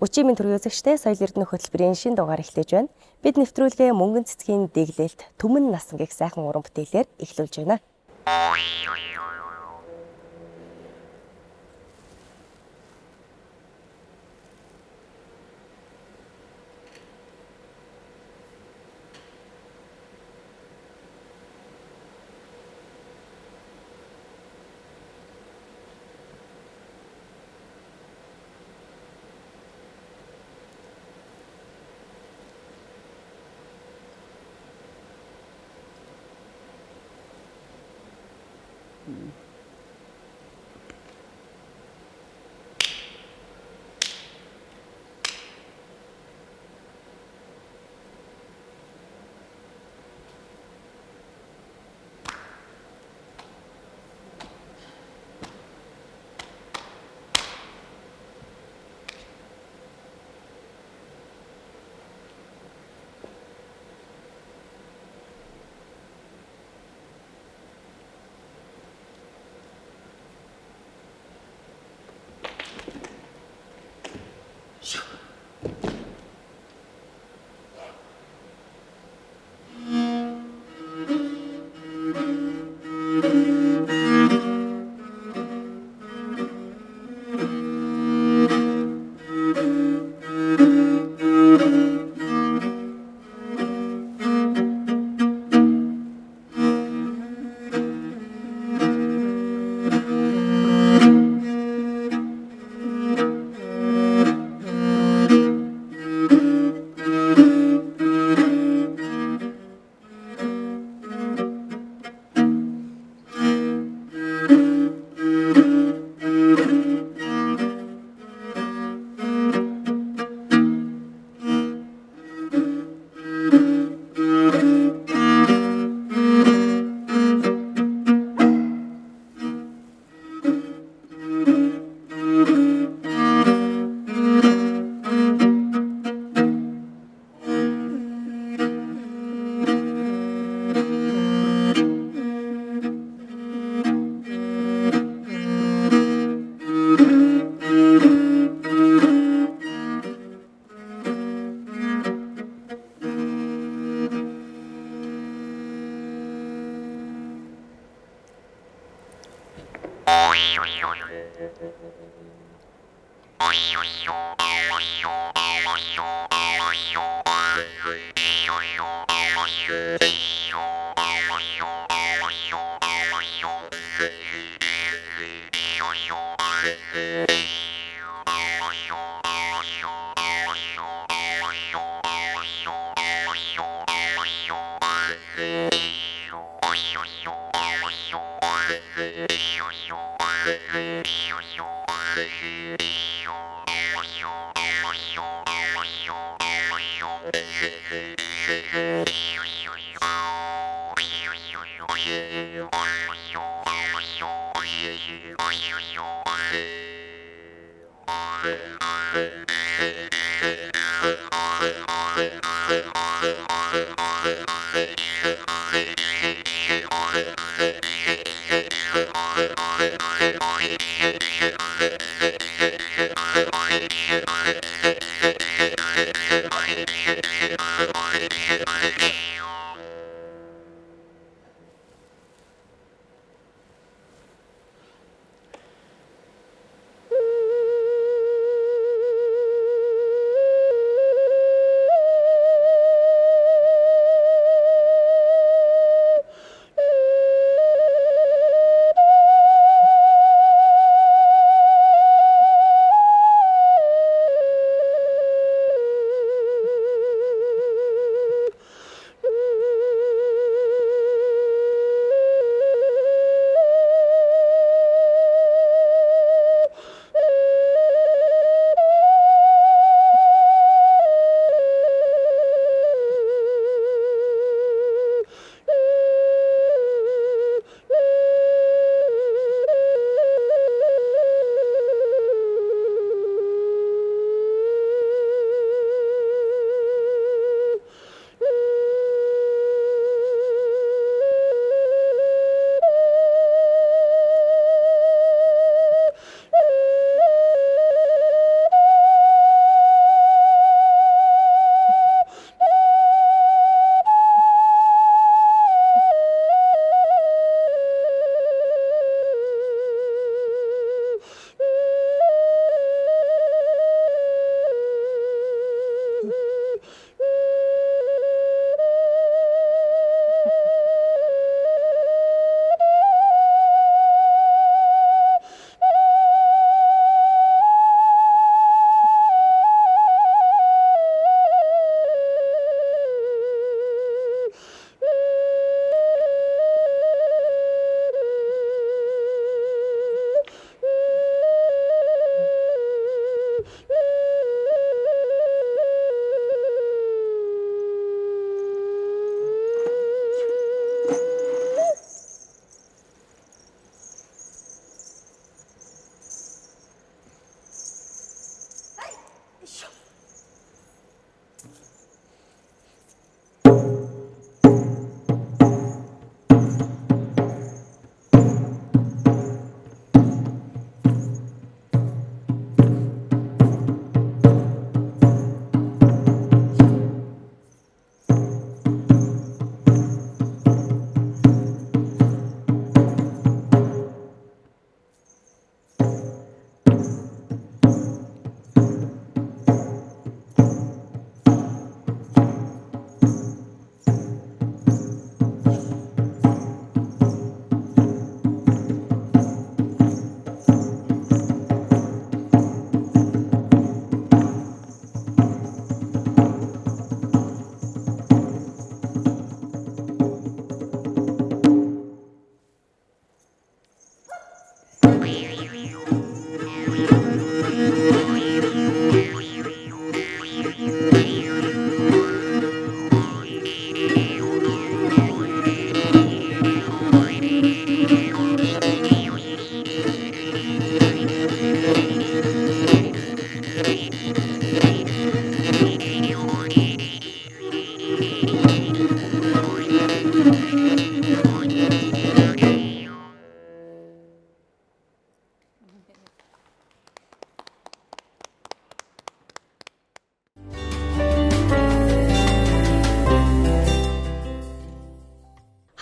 Өчигдөр минь төрийн үзэгчтэй соёл эрдэнэ хөтөлбөрийн шинэ дугаар эхлэж байна. Бид нэвтрүүлгээ мөнгөн цэцгийн дэглэлт Түмэн насан гэх сайхан уран бүтээлээр эхлүүлж байна.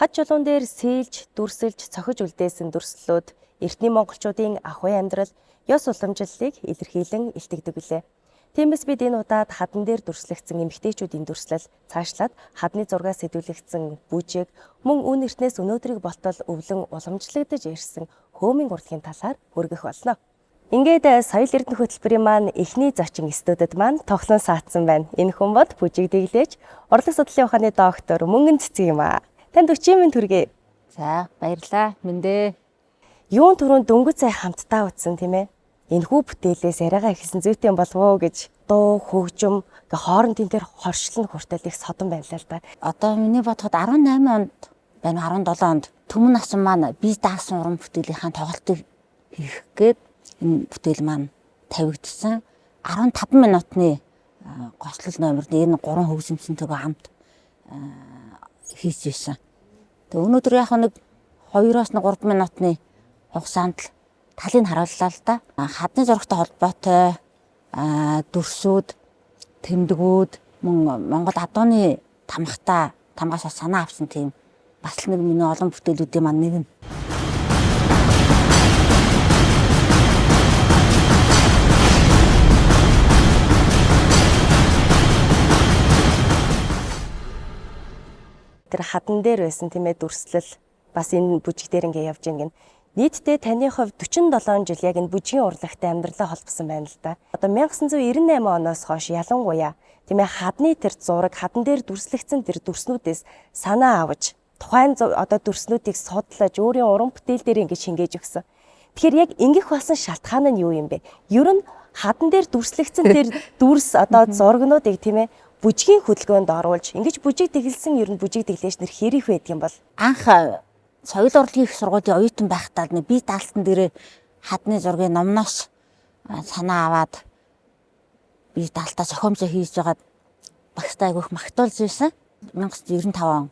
Над чулуун дээр сэлж, дүрсэлж, цохиж үлдээсэн дүрслэлүүд эртний монголчуудын ахуй амьдрал, ёс уламжлалыг илэрхийлэн илтгэдэг билээ. Тиймээс бид энэ удаад хадан дээр дүрслэгдсэн эмэгтэйчүүдийн дүрслэл, цаашлаад хадны зургаас сэдвүүлэгдсэн бүжиг, мөн үн эртнээс өнөөдрийг болтол өвлөн уламжлагдаж ирсэн хөөмийн урлагийн талаар хүргэх болно. Ингээд соёл эрдэнэ хөтөлбөрийн маань эхний зочин студид маань тоглон саатсан байна. Энэ хүн бод бүжиг дэглэж, урлаг судлалын ухааны доктор Мөнгөн Цэцэг юм аа. Танд өчигмэн түргэе. За баярлаа. Мэндэ. Юун түрүүн дөнгөж цай хамтдаа утсан тийм ээ. Энэхүү бүтээлээс яриагаа ихсэн зүйтэй болов уу гэж дуу, хөгжим, хоорондын тэр хоршлон хүртэл их содон байлаа л да. Одоо миний бодоход 18 онд байна 17 онд Төмөн насан маань бие даасан уран бүтээлийнхаа тоглолтыг хийх гээд энэ бүтээл маань тавигдсан. 15 минутны гослол номерд энэ 3 хөгжимчөнтэйгээ хамт хийж ирсэн. Тэгээ өнөөдөр яг нэг 2-оос 3 минутны хугацаанд л талыг харууллаа л да. Хадны зурагтай холбоотой дүрсүүд, тэмдгүүд, мөн Монгол адууны тамгаас санаа авсан тийм бас л нэг миний олон бүтээлүүдийн маань нэг нь. Тэр хадан дээр байсан тийм ээ дүрслэл бас энэ бүжиг дээр ингээ явж гин. Нийтдээ таны хувьд 47 жил яг энэ бүжгийн урлагтай амьдралаа холбосон байна л да. Одоо 1998 оноос хойш ялангуяа тийм ээ хадны тэр зураг, хадан дээр дүрслэгдсэн тэр дүрснүүдээс санаа авч тухайн одоо дүрснүүдийг судлаж өөрийн уран бүтээл дээр ингээ шингээж өгсөн. Тэгэхээр яг ингэх басан шалтгаан нь юу юм бэ? Ер нь хадан дээр дүрслэгдсэн тэр дүрс одоо зургнуудыг тийм ээ бүжгийн хөдөлгөөнд оруулж ингэж бүжиг дэглэсэн ер нь бүжиг дэглэж нэр хэрэг байдаг юм бол Анх соёл урлагийн их сургуулийн оюутан байхдаа бие даалтан дээр хадны зургийн номноос санаа аваад бие даалтаа зохиомжоо хийж байгаад багтаа айгүйх магтуулж байсан 1995 он.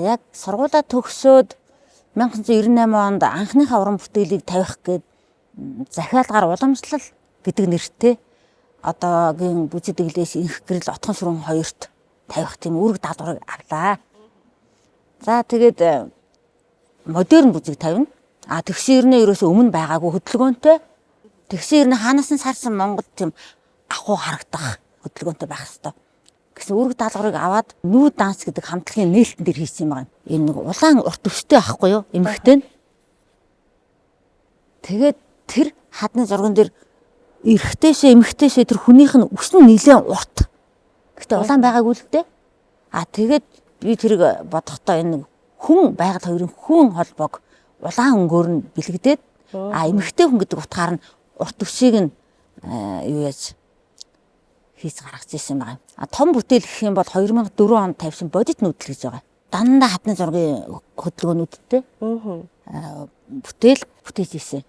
Яг сургуулаа төгсөөд 1998 онд анхныхаа уран бүтээлийг тавих гээд захиалгаар уламжлал гэдэг нэртэй одоогийн бүжиг дэглээс инх гэрэл отхон сүрэн 2-т тавих тийм үүрэг даалгаврыг авлаа. За тэгээд модерн бүжиг тавина. Тэгсэн ирнэ ерөөсөө өмнө байгаагүй хөдөлгөөнтэй. Тэгсэн ирнэ хаанаас нь сарсан Монгол тийм ахуй харагдах хөдөлгөөнтэй байх хэвээр. Гэсэн үүрэг даалгаврыг аваад нүү данс гэдэг хамтлагийн нээлтэн дээр хийсэн юм байна. Энэ нэг улаан урт өстэй ахгүй юу? Эмэгтэй нь. Тэгээд тэр хадны зурган дээр эрэгтэйшээ эмэгтэйшээ тэр хүнийх нь үс нь нэлээд урт. Гэтэ улаан байгаагүй л дээ. Тэгээд би тэрийг бодохдоо энэ нэг хүн байгаль хоёрын хүн холбоог улаан өнгөөр нь бэлэгдээд эмэгтэй хүн гэдэг утгаар нь урт өсийг нь юу яаж хийж гаргаж ирсэн байгаа. Том бүтээл гэх юм бол 2004 онд тавьсан бодит нүүдэл гэж байгаа. Дандаа хадны зургийн хөдөлгөөнүүдтэй. Бүтээл бүтээж ирсэн.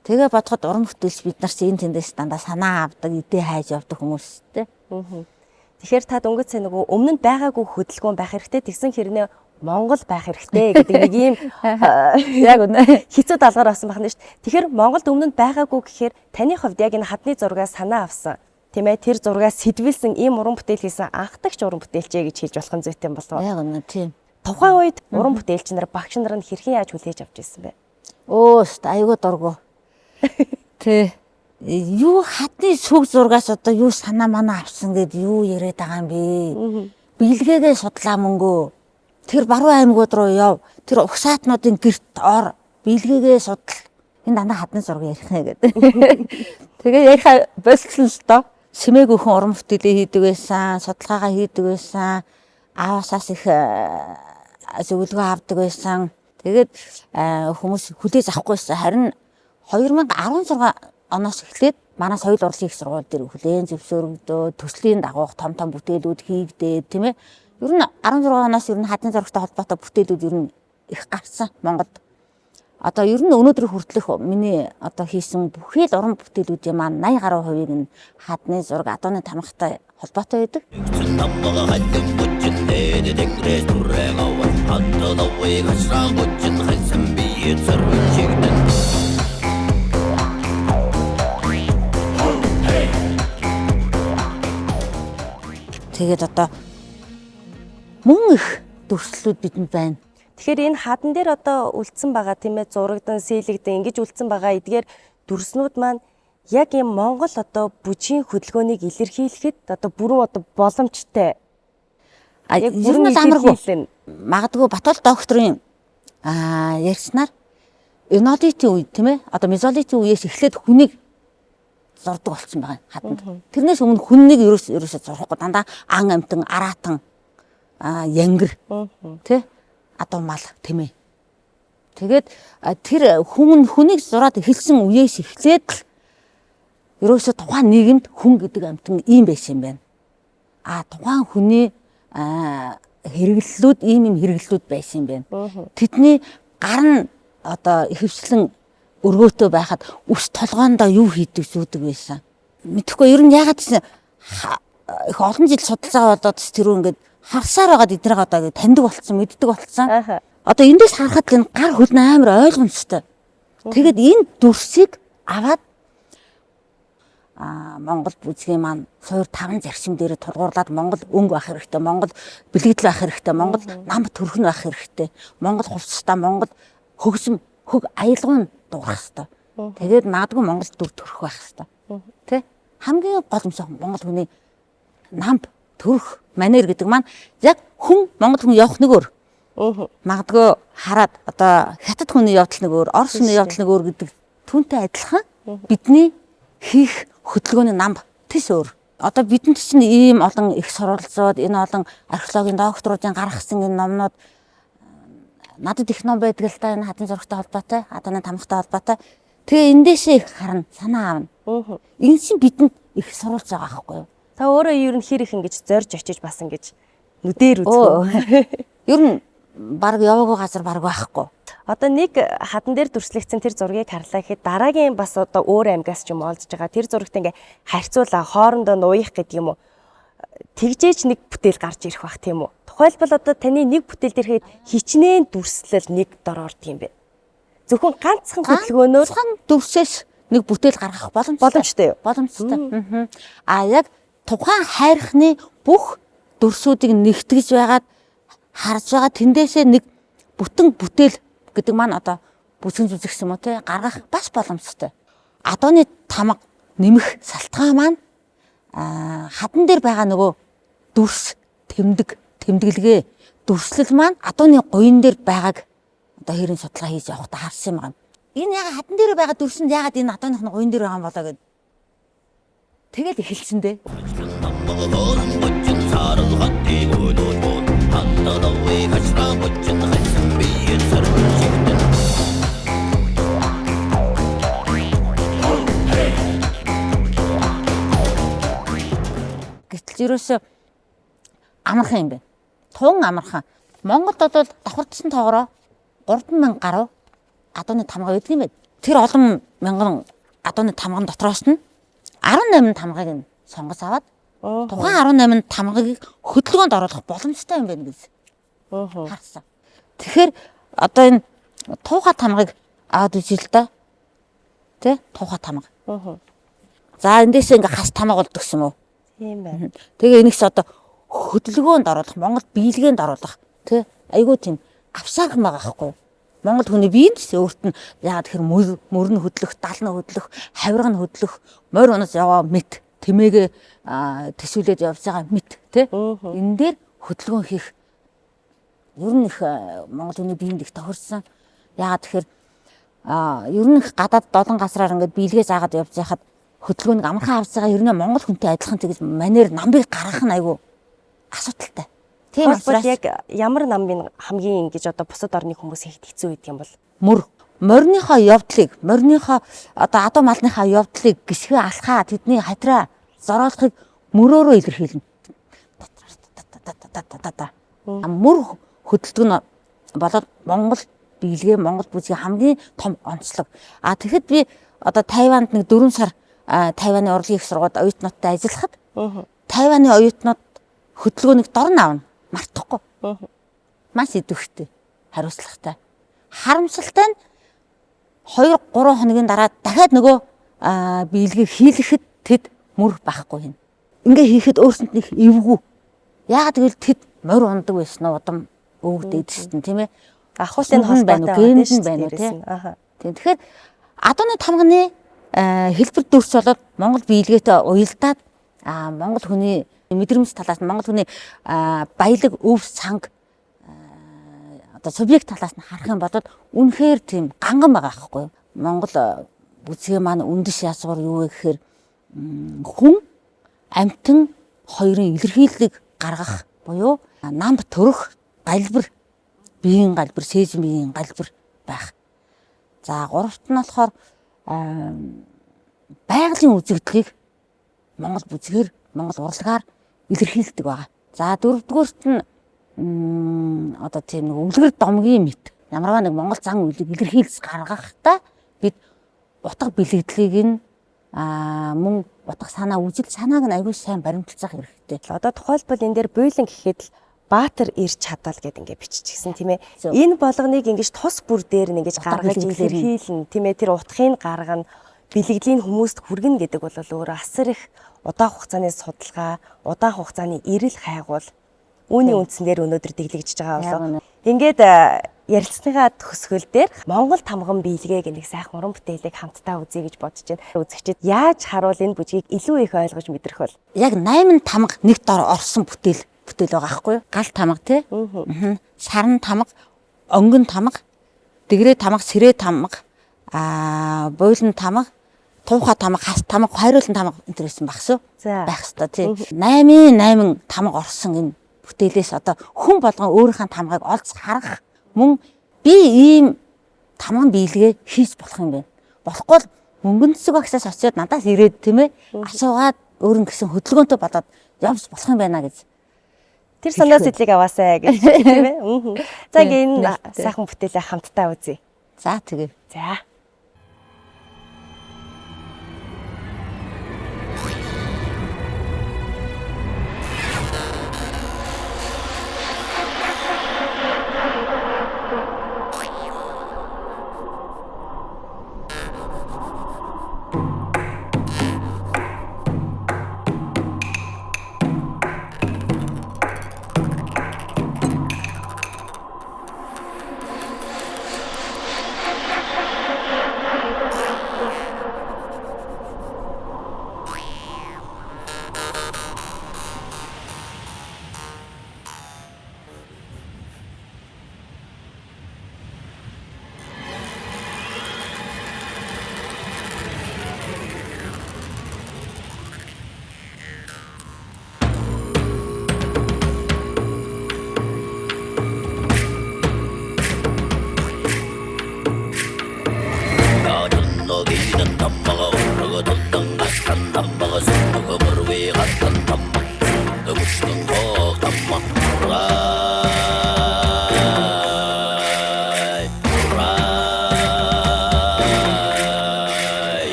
Тэгээ бодоход уран бүтээлч бид нар чинь энэ тэндээс дандаа санаа авдаг, идэ хайж явдаг хүмүүстэй. Тэгэхээр та дөнгөж сая нөгөө өмнө нь байгаагүй хөдөлгөөн байх хэрэгтэй тэгсэн хэрнээ Монгол байх хэрэгтэй гэдэг нэг ийм яг үнэ хэцүү даалгаар авсан байна шүү дээ. Тэгэхээр Монголд өмнө нь байгаагүй гэхээр таны хувьд яг энэ хадны зургаас санаа авсан тийм ээ тэр зургаас сэдвэлсэн ийм уран бүтээл хийсэн анхдагч уран бүтээлчээ гэж хэлж болох нь зүйтэй болов уу? Яг үнэ тийм. Тухайн үед уран бүтээлч нар багш нар нь хэрхэн яаж хүлээж авч ирсэн бэ? Айгуу дургу. Тэ юу хадны сүг зургаас одоо юу санаа манаа авсан гэд юу яриад байгаа юм бэ? Билгээгээ судлаа мөнгөө. Тэр баруун аймагуд руу яв. Тэр угсаатнуудын гэрт ор. Билгээгээ судал. Энэ дандаа хадны зураг ярих нэ гэдэг. Тэгээ ярих болцсон л доо. Сэмээгүйхэн уран бүтээлээ хийдэг байсан, судалгаагаа хийдэг байсан. Аавсаас их зөвлөгөө авдаг байсан. Тэгээд хүмүүс хүлээж авахгүйсэн. Харин 2016 оноос эхлээд манай соёл урлагийн их сургууль дээр хүлээн зөвшөөрөгдөө төслийн дагуух том бүтээлүүд хийгдээ тийм ээ. Ер нь 16 оноос ер нь хадны зурагтай холбоотой бүтээлүүд ер нь их гарсан Монголд. Одоо ер нь өнөөдрийн хүртэлх миний одоо хийсэн бүхий л уран бүтээлүүдийн маань 80% нь хадны зураг адууны тамгатай холбоотой байдаг. Тэгээд одоо мөн их дүрслэлүүд бидэнд байна. Тэгэхээр энэ хадан дээр одоо үлдсэн байгаа тийм ээ зурагдан, сэлэгдэн ингэж үлдсэн байгаа эдгээр дүрснүүд маань яг юм Монгол одоо бүжгийн хөдөлгөөнийг илэрхийлэхэд одоо бүрэн одоо боломжтой. Яг ер нь амаргүй. Магадгүй Батбол докторын ярьснаар энолитийн үед тийм ээ одоо мезолитийн үеэс эхлээд хүнийг зурдаг болсон байгаа хатанд. Тэрнээс өмнө хүннийг ерөөсөө зурхгүй дандаа ан амтан, араатан, янгир тий одоо мал тийм ээ. Тэгээд тэр хүнийг зураад эхэлсэн үеэс эхлээд л ерөөсөө тухайн нийгэмд хүн гэдэг амтан ийм байсан юм байна. Тухайн хүний хэрэглэлүүд ийм хэрэглэлүүд байсан юм байна. Тэдний гар нь одоо ихэвчлэн өргөөтэй байхад үс толгоондоо юу хийдэг зүүдэг байсан. Мэдхгүй ер нь ягаад гэсэн их олон жил судалгаа болоод тэр ингээд харсаар байгаад эднийг одоо таньдаг болцсон, мэддэг болцсон. Одоо эндээс харахад энэ гар хөлн амар ойлгомжтой. Тэгээд энэ дүрсийг аваад Монгол бүжгийн маань суур 5 зарчим дээр тулгуурлаад Монгол өнгө байх хэрэгтэй, Монгол бэлгэдэл байх хэрэгтэй, Монгол нам төрхн байх хэрэгтэй, Монгол хувцастай, Монгол хөгсөм хөг аялгын дуурах хэрэгтэй. Тэгээд магадгүй Монгол дүр төрөх байх хэрэгтэй. Тэ? Хамгийн гол юмсаа Монгол хүний нам төрөх манер гэдэг маань яг хүн Монгол хүн явах нэг өөр. Магадгүй хараад одоо хятад хүний явдал нэг өөр, орос хүний явдал нэг өөр гэдэг түүнтэй адилхан бидний хийх хөдөлгөөний нам тэс өөр. Одоо бидэнд чинь ийм олон их сурвалжууд, энэ олон археологийн докторуудын гаргасан энэ номнууд надад их ном байдаг л та энэ хадын зурагтай холбоотой, хаданы тамхтай холбоотой. Тэгээ эндээшээ их харна, санаа авна. Энэ чинь бидэнд их сурвалж байгаа байхгүй юу? Та өөрөө ер нь хэр их ингэж зорж очиж бас ингэж нүдээр үзэх. Ер нь баг яваагүй газар баг байхгүй. Одоо нэг хадан дээр дүрслэгдсэн тэр зургийг харлаа гэхэд дараагийн бас одоо өөр аймгаас ч юм олдж байгаа тэр зурагт ингээ харьцуулаа хоорондоо нууях гэдэг юм уу. Тэгжээч нэг бүтээл гарч ирэх бах тийм үү. Тухайлбал одоо таны нэг бүтээл дээрхэд хичнээн дүрслэл нэг дор орд юм бэ. Зөвхөн ганцхан хөдөлгөөнөөр дүрсээс нэг бүтээл гаргах боломжтой юу? Боломжтой. Яг тухайн хайрхны бүх дүрсүүдийг нэгтгэж байгаад харж байгаа тэндээсээ нэг бүтэн бүтээл гэдэг маань одоо бүсгэн зүзэгс юм уу те гаргах бас боломжтой. Адууны тамга нэмэх салтгаан маань хадан дээр байгаа нөгөө дүрс тэмдэглэгээ дүрслэл маань адууны гоён дээр байгааг одоо хэрийн судалгаа хийж явахдаа харсан юм байна. Энэ яг хадан дээр байгаа дүрсэнд ягаад энэ адууных нь гоён дээр байгаа юм болоо гэд. Тэгэл эхэлсэн дээ. Гэтэл ерөөсөө амархан юм байна. Тун амархан. Монголд бол давхардсан тоогороо 3000 гаруй адууны тамга байдаг юм байна. Тэр олон мянган адууны тамган дотроос нь 18 тамгыг нь сонгож аваад тухайн 18 тамгыг хөдөлгөөнд оруулах боломжтой юм байна гэж харсан. Тэгэхээр одоо энэ туухай тамгыг аваад үзэл та. Тэ? Туухай тамга. За эндээс ингээ хас тамга болдог юм уу? Тийм байна. Тэгээ энэс одоо хөдөлгөөнд оруулах, Монгол биелгээнд оруулах тий айгүй тийм авсаархан байгаа байхгүй. Монгол хүний биеинд өөрт нь яагаад тэр мөрн хөдлөх, далны хөдлөх, хавирга нь хөдлөх, морь унаас яваа мэт тэмээгээ төсөөлөд явж байгаа мэт тий энэ дээр хөдөлгөөн хийх ер нь их Монгол хүний биеинд их тохирсон. Яагаад тэгэхээр ер нь гадаад долон газраар ингээд биелгээ заагаад явж байхад хөдөлгөөнийг амархан авч байгаа ер нь Монгол хүнтэй адилхан тэгж манер намбыг гаргах нь айгүй асуудалтай. Тийм учраас яг ямар намын хамгийн ингэж одоо бусад орны хүмүүс их хэцүү байдаг юм бол морьныхоо явдлыг, морьныхоо одоо адуу малныхаа явдлыг гисгэ алхаа тэдний хатраа зороолохыг мөрөөрөө илэрхийлнэ. Мөр хөдөлдөг нь болоод Монгол биелгээ, Монгол бүжгийн хамгийн том онцлог. Тэгэхэд би одоо Тайванд нэг 4 сар Тайваны урлагийн их сургуульд оюутнуудтай ажиллахад Тайваны оюутнууд хөдөлгөөнийг дор нь авна. Мартахгүй. Маш идэвхтэй, хариуцлагатай. Харамсалтай нь 2-3 хоногийн дараа дахиад нөгөө биелгийг хийлгэхэд тэд мөр байхгүй юм. Ингээ хийхэд өөрсөнд нэг эвгүй. Яагаад гэвэл тэд морь ундаг байсан уу, удам өвгдээд шүү дээ, тийм ээ. Ахуулын холбоотой генд нь байна уу тий. Аха. Тэгэхээр адууны тамганы хэлбэр дүрс болоод Монгол биелгээтэй уялдаад Монгол хүний мэдрэмж талаас нь Монгол хүний баялаг өв санг одоо субъект талаас нь харах юм бол үнэхээр тийм ганган байгаа байхгүй юу. Монгол бүсгийн маань үндэш язгуур юу вэ гэхээр хүн амьтан хоёрын илэрхийллийг гаргах буюу намб төрөх галбир, биеийн галбир, сээжин биеийн галбир байх. За гуравт нь болохоор байгалийн үзэгдлийг Монгол бүсгээр, Монгол урлагаар илэрхийлдэг байгаа. За дөрөвдүгüүрт нь одоо тийм нэг өвлгөр домгийн мэт ямарваа нэг Монгол зан үйлийг илэрхийлж гаргахдаа бид утга бэлэгдлийг нь мөн утга санаа үжил санааг нь аягүй сайн баримтлах хэрэгтэй. Одоо тухайлбал энэ дээр буйлан гэхэд л Баатар ирж чадвал гэд ингээд биччихсэн тийм ээ. Энэ болгоныг ингэж тус бүр дээр нь ингэж гаргаж илэрхийлнэ тийм ээ. Тэр утгыг гаргана, бэлэгдлийн хүмүүст хүргэнэ гэдэг бол өөрөө асар их удаан хугацааны судалгаа, удаан хугацааны эрэл хайгуул үүний үндсэн дээр өнөөдөр дэглэгдэж байгаа болов. Ингээд ярилцлагаа төгсгөл дээр Монгол тамган биелгээ гэх нэг сайхан уран бүтээлийг хамтдаа үзье гэж бодож байна. Үзэгчид яаж харуул энэ бүжгийг илүү их ойлгож мэдрэх бол? Яг 8 тамга нэг дор орсон бүтээл байгаа байхгүй юу? Гал тамга тий. Сарн тамга, онгон тамга, дэгрээ тамга, сэрээ тамга, буйлан тамга, туухай тамга, хас тамга, хайруулан тамга энэ төрсэн багс уу? Байх хэвээр тий. 8 тамга орсон энэ бүтээлээс одоо хүн болгон өөрийнхөө тамгыг олж харах мөн би ийм тамган биелгээ хийж болох юм байна. Болохгүй л мөнгөн цэцэг багсаас очиод надаас ирээд тийм ээ асуугаад өөрөнгө гэсэн хөдөлгөөнтэй болоод явж болох юм байна гэж. Тэр санаа сэтлийг аваасаа гэж тийм ээ. За ингээ энэ сайхан бүтээлээ хамтдаа үзье. За тэгээ. За.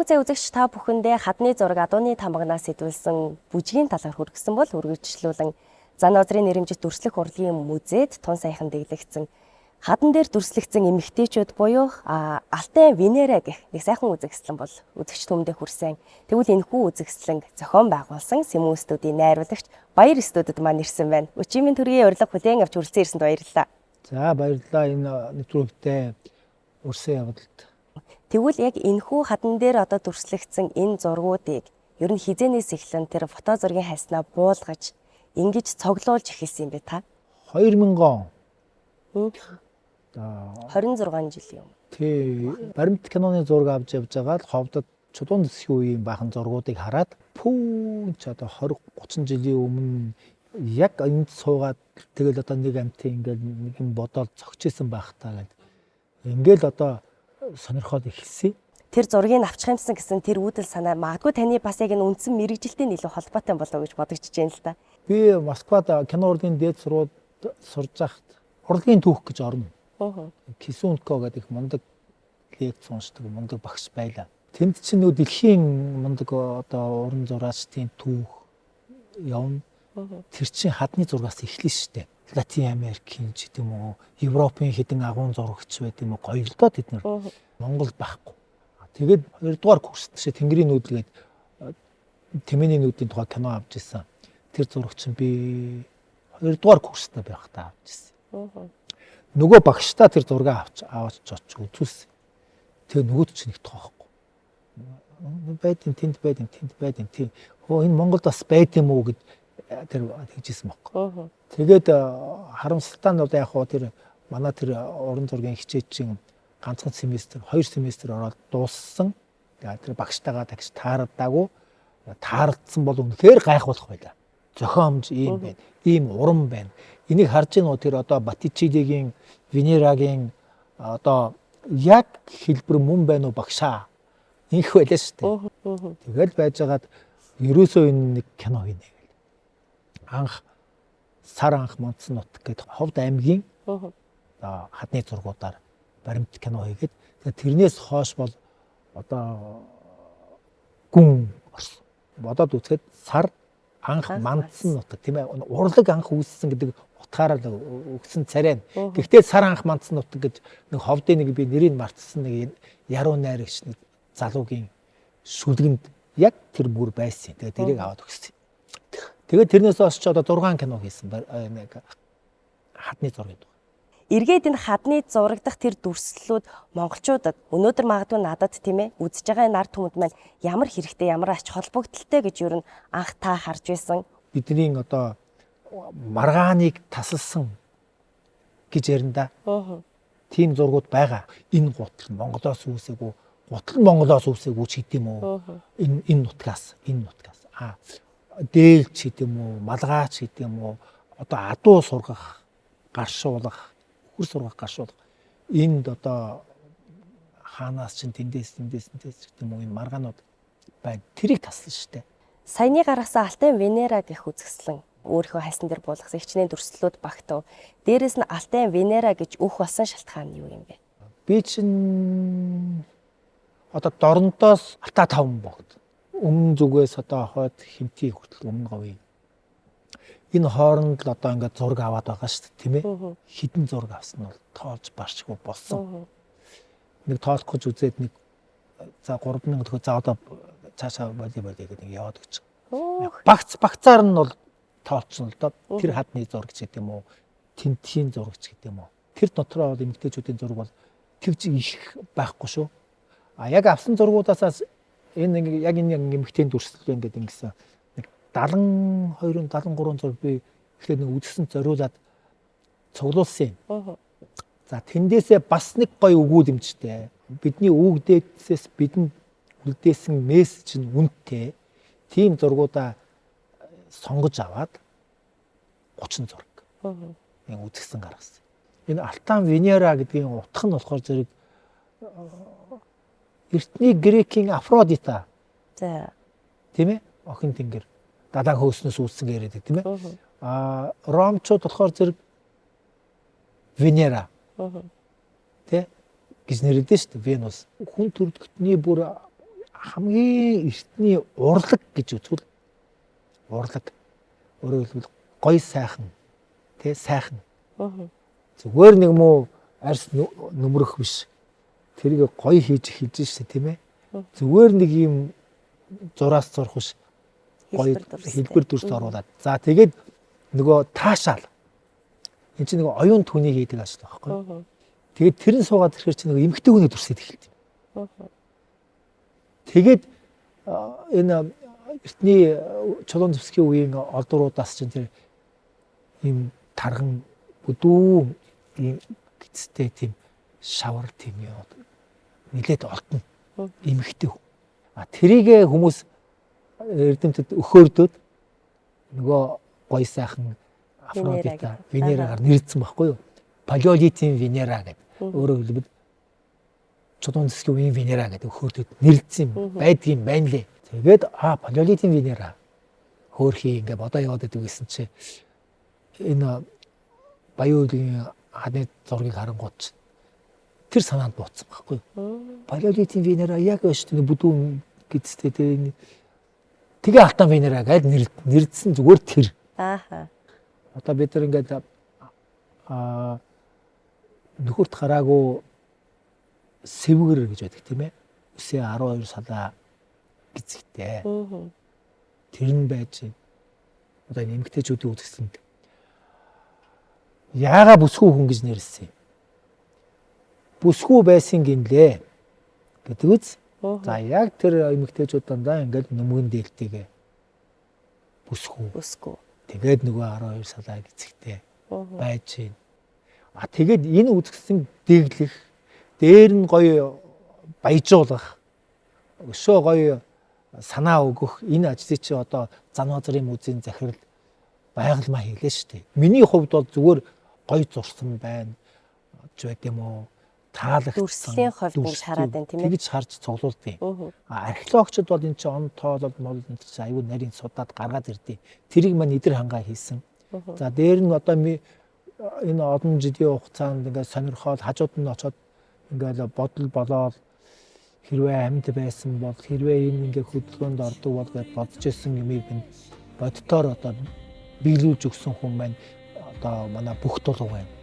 зай үзэгч та бүхэндээ хадны зураг адууны тамганаас сэтүүлсэн бүжгийн талаар хүргэсэн бол үргэлжлүүлэн Занозрын нэрэмжит дүрслэх урлагийн музейд тун саяхан дэглэгдсэн хадан дээр дүрслэгдсэн эмэгтэйчүүд буюу Алтай Венера гэх нэг сайхан үзэгслэн бол үзэгч түмэндээ хүрсэн. Тэгвэл энэхүү үзэгслэн зохион байгуулсан Сэм студийн найруулагч Баяр студид маань ирсэн байна. Өчигмийн төргийн урилга хүлээн авч хүрэлцэн ирсэнд баярлалаа. За баярлалаа энэ нэвтрүүлэгтээ урьсан явдалд. Тэгвэл яг энэхүү хадан дээр одоо дүрслэгдсэн энэ зургуудыг ер нь хизээнээс эхлэн тэр фото зургийн хайснаа буулгаж ингэж цоглуулж эхэлсэн юм бэ та? 2000 он. 26 жилийн өмнө. Тий, баримт киноны зураг авч явж байгаа л ховдод чулуун дэсхийн үеийн баахан зургуудыг хараад ч одоо 20 30 жилийн өмнө яг энд суугаад тэгэл одоо нэг амтын ингээл нэг юм бодоод цогчээсэн байх таа гэд. Ингээл одоо сонирхоод эхэлсэн. Тэр зургийг авчих юмсан гэсэн тэр үүдэл санаа магадгүй таны бас яг энэ үндсэн мэрэгжилтэй илүү холбоотой болов гэж бодогдож байна л да. Би Москвад кино урлагийн дээд сургуульд сурж байхад урлагийн түүх гэж орно. Кисунко гэдэг мундаг лекц уншдаг мундаг багш байлаа. Тэнд чинь нөө дэлхийн мундаг одоо уран зураачдын түүх явна. Тэр чинь хадны зургаас эхлэн штэ. Латин Америкийн ч гэдэм үү, Европын хэдэн агуун зурагч байт юм уу гоё л доо тэд нар. Монгол байхгүй. Тэгээд 2 дугаар курст шээ Тэнгэрийн нүүдэлгээд Тэмээний нүүдийн тухай кино авч ирсэн. Тэр зурагч би 2 дугаар курстаа байхдаа авч ирсэн. Нөгөө багштаа тэр зураг авч үзүүлсэн. Тэгээ нөгөөд чинь их тоохгүй. Байдин тэнд тийм. Энэ Монголд бас байд юм уу гэд тэр тэгжсэн байхгүй. Тэгээд харамсалтай нь бол яг хоо тэр манай тэр уран зургийн хичээж чинь ганцхан семестр 2 семестр ороод дууссан. Тэр багштайгаа тагч таарадаагүй. Таардсан бол үнэхээр гайхуулах байлаа. Зохиомж ийм байна. Ийм уран байна. Энийг харж гинөө тэр одоо Боттичеллигийн Венерагийн одоо яг хэлбэр мөн байна уу багшаа. Инх байлаа шүү дээ. Тэгэл байжгаад ерөөсөө энэ нэг кино хийнэ гэл. Анх сар анх Монцон нут гэдэг Ховд аймгийн хадны зургуудаар баримт кино хийгээд тэрнээс хойш бол одоо гүн орсон. Бодоод үзэхэд сар анх Монцон нут тийм ээ урлаг анх үүссэн гэдэг утгаараа өгсөн царай. Гэхдээ сар анх Монцон нут гэж нэг Ховдын нэг би нэрийг мартсан нэг яруу найрагч нэг залуугийн шүлгэнд яг тэр бүр байсан. Тэгээ тэрийг аваад өгсөн. Тэгээд тэрнээс хойш ч одоо 6 кино хийсэн нэг хадны зураг. Эргээд энэ хадны зурагдах тэр дүрслэлүүд монголчуудад өнөөдөр магадгүй надад тийм ээ үзэж байгаа энэ ард түмэнд маань ямар хэрэгтэй ямар ач холбогдолтой гэж юу н анх та харж байсан. Бидний одоо маргааныг тасалсан гэж ярина да. Тийм зургууд байгаа. Энэ гутал Монголоос үүсээгүй, гутал Монголоос үүсээгүй ч гэдэм үү. Энэ нутгаас. Дээлч гэдэм үү, малгаач гэдэм үү, одоо адуу сургах, гаршуулах, үхэр сургах, гаршуулах. Энд одоо хаанаас ч тэндээс гэдэм үү энэ маргаанууд байна. Тэрийг таслан штэ. Саяны гаргасан Алтай Венера гэх үзэсгэлэн өөрийнхөө хайсан дээр буулгасан хичнээн дүрслэлүүд багтав. Дээрээс нь Алтай Венера гэж өөх болсон шалтгаан нь юу юм бэ? Би чинь одоо дорнодоос Алтай 5 богд. Өмнө зүгээс одоо хойд хэмтгий хүртэл өмнө говийн. Энэ хооронд л одоо ингээд зураг аваад байгаа шүү дээ, тийм ээ. Хідэн зураг авсан нь бол тоолж баршгүй болсон. Нэг тоолох гэж үзээд нэг за 3000 төгрөг за одоо цаашаа боли гэдэг нэг яваад гэж. Багцаар нь бол тоолцсон л доо. Тэр хадны зураг ч гэдэг юм уу, тентхийн зураг ч гэдэг юм уу. Тэр дотроо бол эмэгтэйчүүдийн зураг бол тэгж их байхгүй шүү. Яг авсан зургуудаасаа энэ яг энэ эмэгтэйн дүрслэл ингээд ингэсэн нэг 72 73 зураг би эхлээд нэг үзсэн зориулаад цуглуулсан юм. За тэндээсээ бас нэг гоё өгүүл юмчтэй. Бидний үг дээдсээс бидэнд үлдээсэн мессеж нь үнэтэй. Тийм зургуудаа сонгож аваад 30 зураг. Энэ үзэгсэн гаргасан. Энэ Алтан Венера гэдгийн утга нь болохоор зэрэг эртний Грекийн Афродита. За. Тийм ээ? Охин тэнгэр далаа хөөснөөс үүссэн яриад тийм ээ? Ромчууд болохоор зэрэг Венера. Тэ? Гэж нэрлэдэг шүү дээ. Венус. Хүн төрөлхтний бүр хамгийн эртний урлаг гэж үзвэл урлаг өөрөөр хэлбэл гоё сайхан тий сайхан зүгээр нэг муу арьс нүмрэх биш тэрийг гоё хийж хэлж штэ тийм ээ зүгээр нэг юм зураас зурх биш гоё хэлбэр дүрст оруулаад за тэгээд нөгөө таашаал энэ чинь нөгөө оюун түүнийг хийдэг ажил байхгүй тэгээд тэрэн суугаад ирэхээр чинь нөгөө эмгтэй хүний дүрсэд эхэлдэг тэгээд энэ эртний Чулуун Зүсгийн үеийн олдуруудаас чинь тэр ийм тарган бүдүүн ийм гэцтэй тийм шавар тийм юм нилээд олдно эмхтэй. Тэрийг хүмүүс эрдэмтэд өхөөрдөд нөгөө гоё сайхан Афродита Венерагаар нэрдсэн байхгүй юу? Палеолитийн Венера гэдэг. Өөрөөр хэлбэл Чулуун Зүсгийн үеийн Венера гэдэг өхөөрдөд нэрдсэн байдгийн байна лээ. Тэгээд палеолитийн Венера хөөрхий ингээ бодоо яваад байдаг гэсэн чи энэ баян үеийн хадны зургийг харангуут тэр санаанд бууцсан байхгүй юу? Палеолитийн Венера яг өштэй бүдүүн гэдэгтэй тэгээ алтан Венера гэж нэрдсэн зүгээр тэр. Ааха. Одоо бид нар ингээд нөхөрт хараагүй сэвгэр гэж байдаг тийм ээ. Үсээ 12 салаа гизгтэй. Тэр нь байж одоо энэ эмгтээчүүдийн үзэсгэлэн яага бүсгүй хүн гэж нэрлсэн юм. Бүсгүй байсан гинлээ гэдэг үз. За яг тэр эмгтээчүүд дандаа ингээд нүмгэн дээлтэйгээ бүсгүй. Тэгээд нөгөө 12 салаа гизгтэй байж байна. Тэгээд энэ үзэсгэлэн дэглэх дээр нь гоё баяжуулах өшөө гоё санаа өгөх энэ ажлыг чи одоо Занвазрын музейн захирал байгалмаа хийлээ шүү дээ. Миний хувьд бол зүгээр гоё зурсан байна. Ч байт юм уу таалагдсан. Дүрслийн хувьд ингэж хараад байна тийм ээ. Тэгж харж цуглуулдیں۔ Археологчид бол энэ чи он тоолол мол энэ чи аюу нарийн судаад гаргаад ирдیں۔ Тэрийг маань идэр хангаа хийсэн. За дээр нь одоо энэ олон жилийн хугацаанд ингээд сонирхоод хажууд нь очоод ингээд бодол болоод хэрвээ амьд байсан бол хэрвээ энэ ингээ хөдөлгөөнд ордог бол гэж бодож ирсэн юмыг бодтоор одоо биелүүлж өгсөн хүн маань одоо манай бүх тулг байна.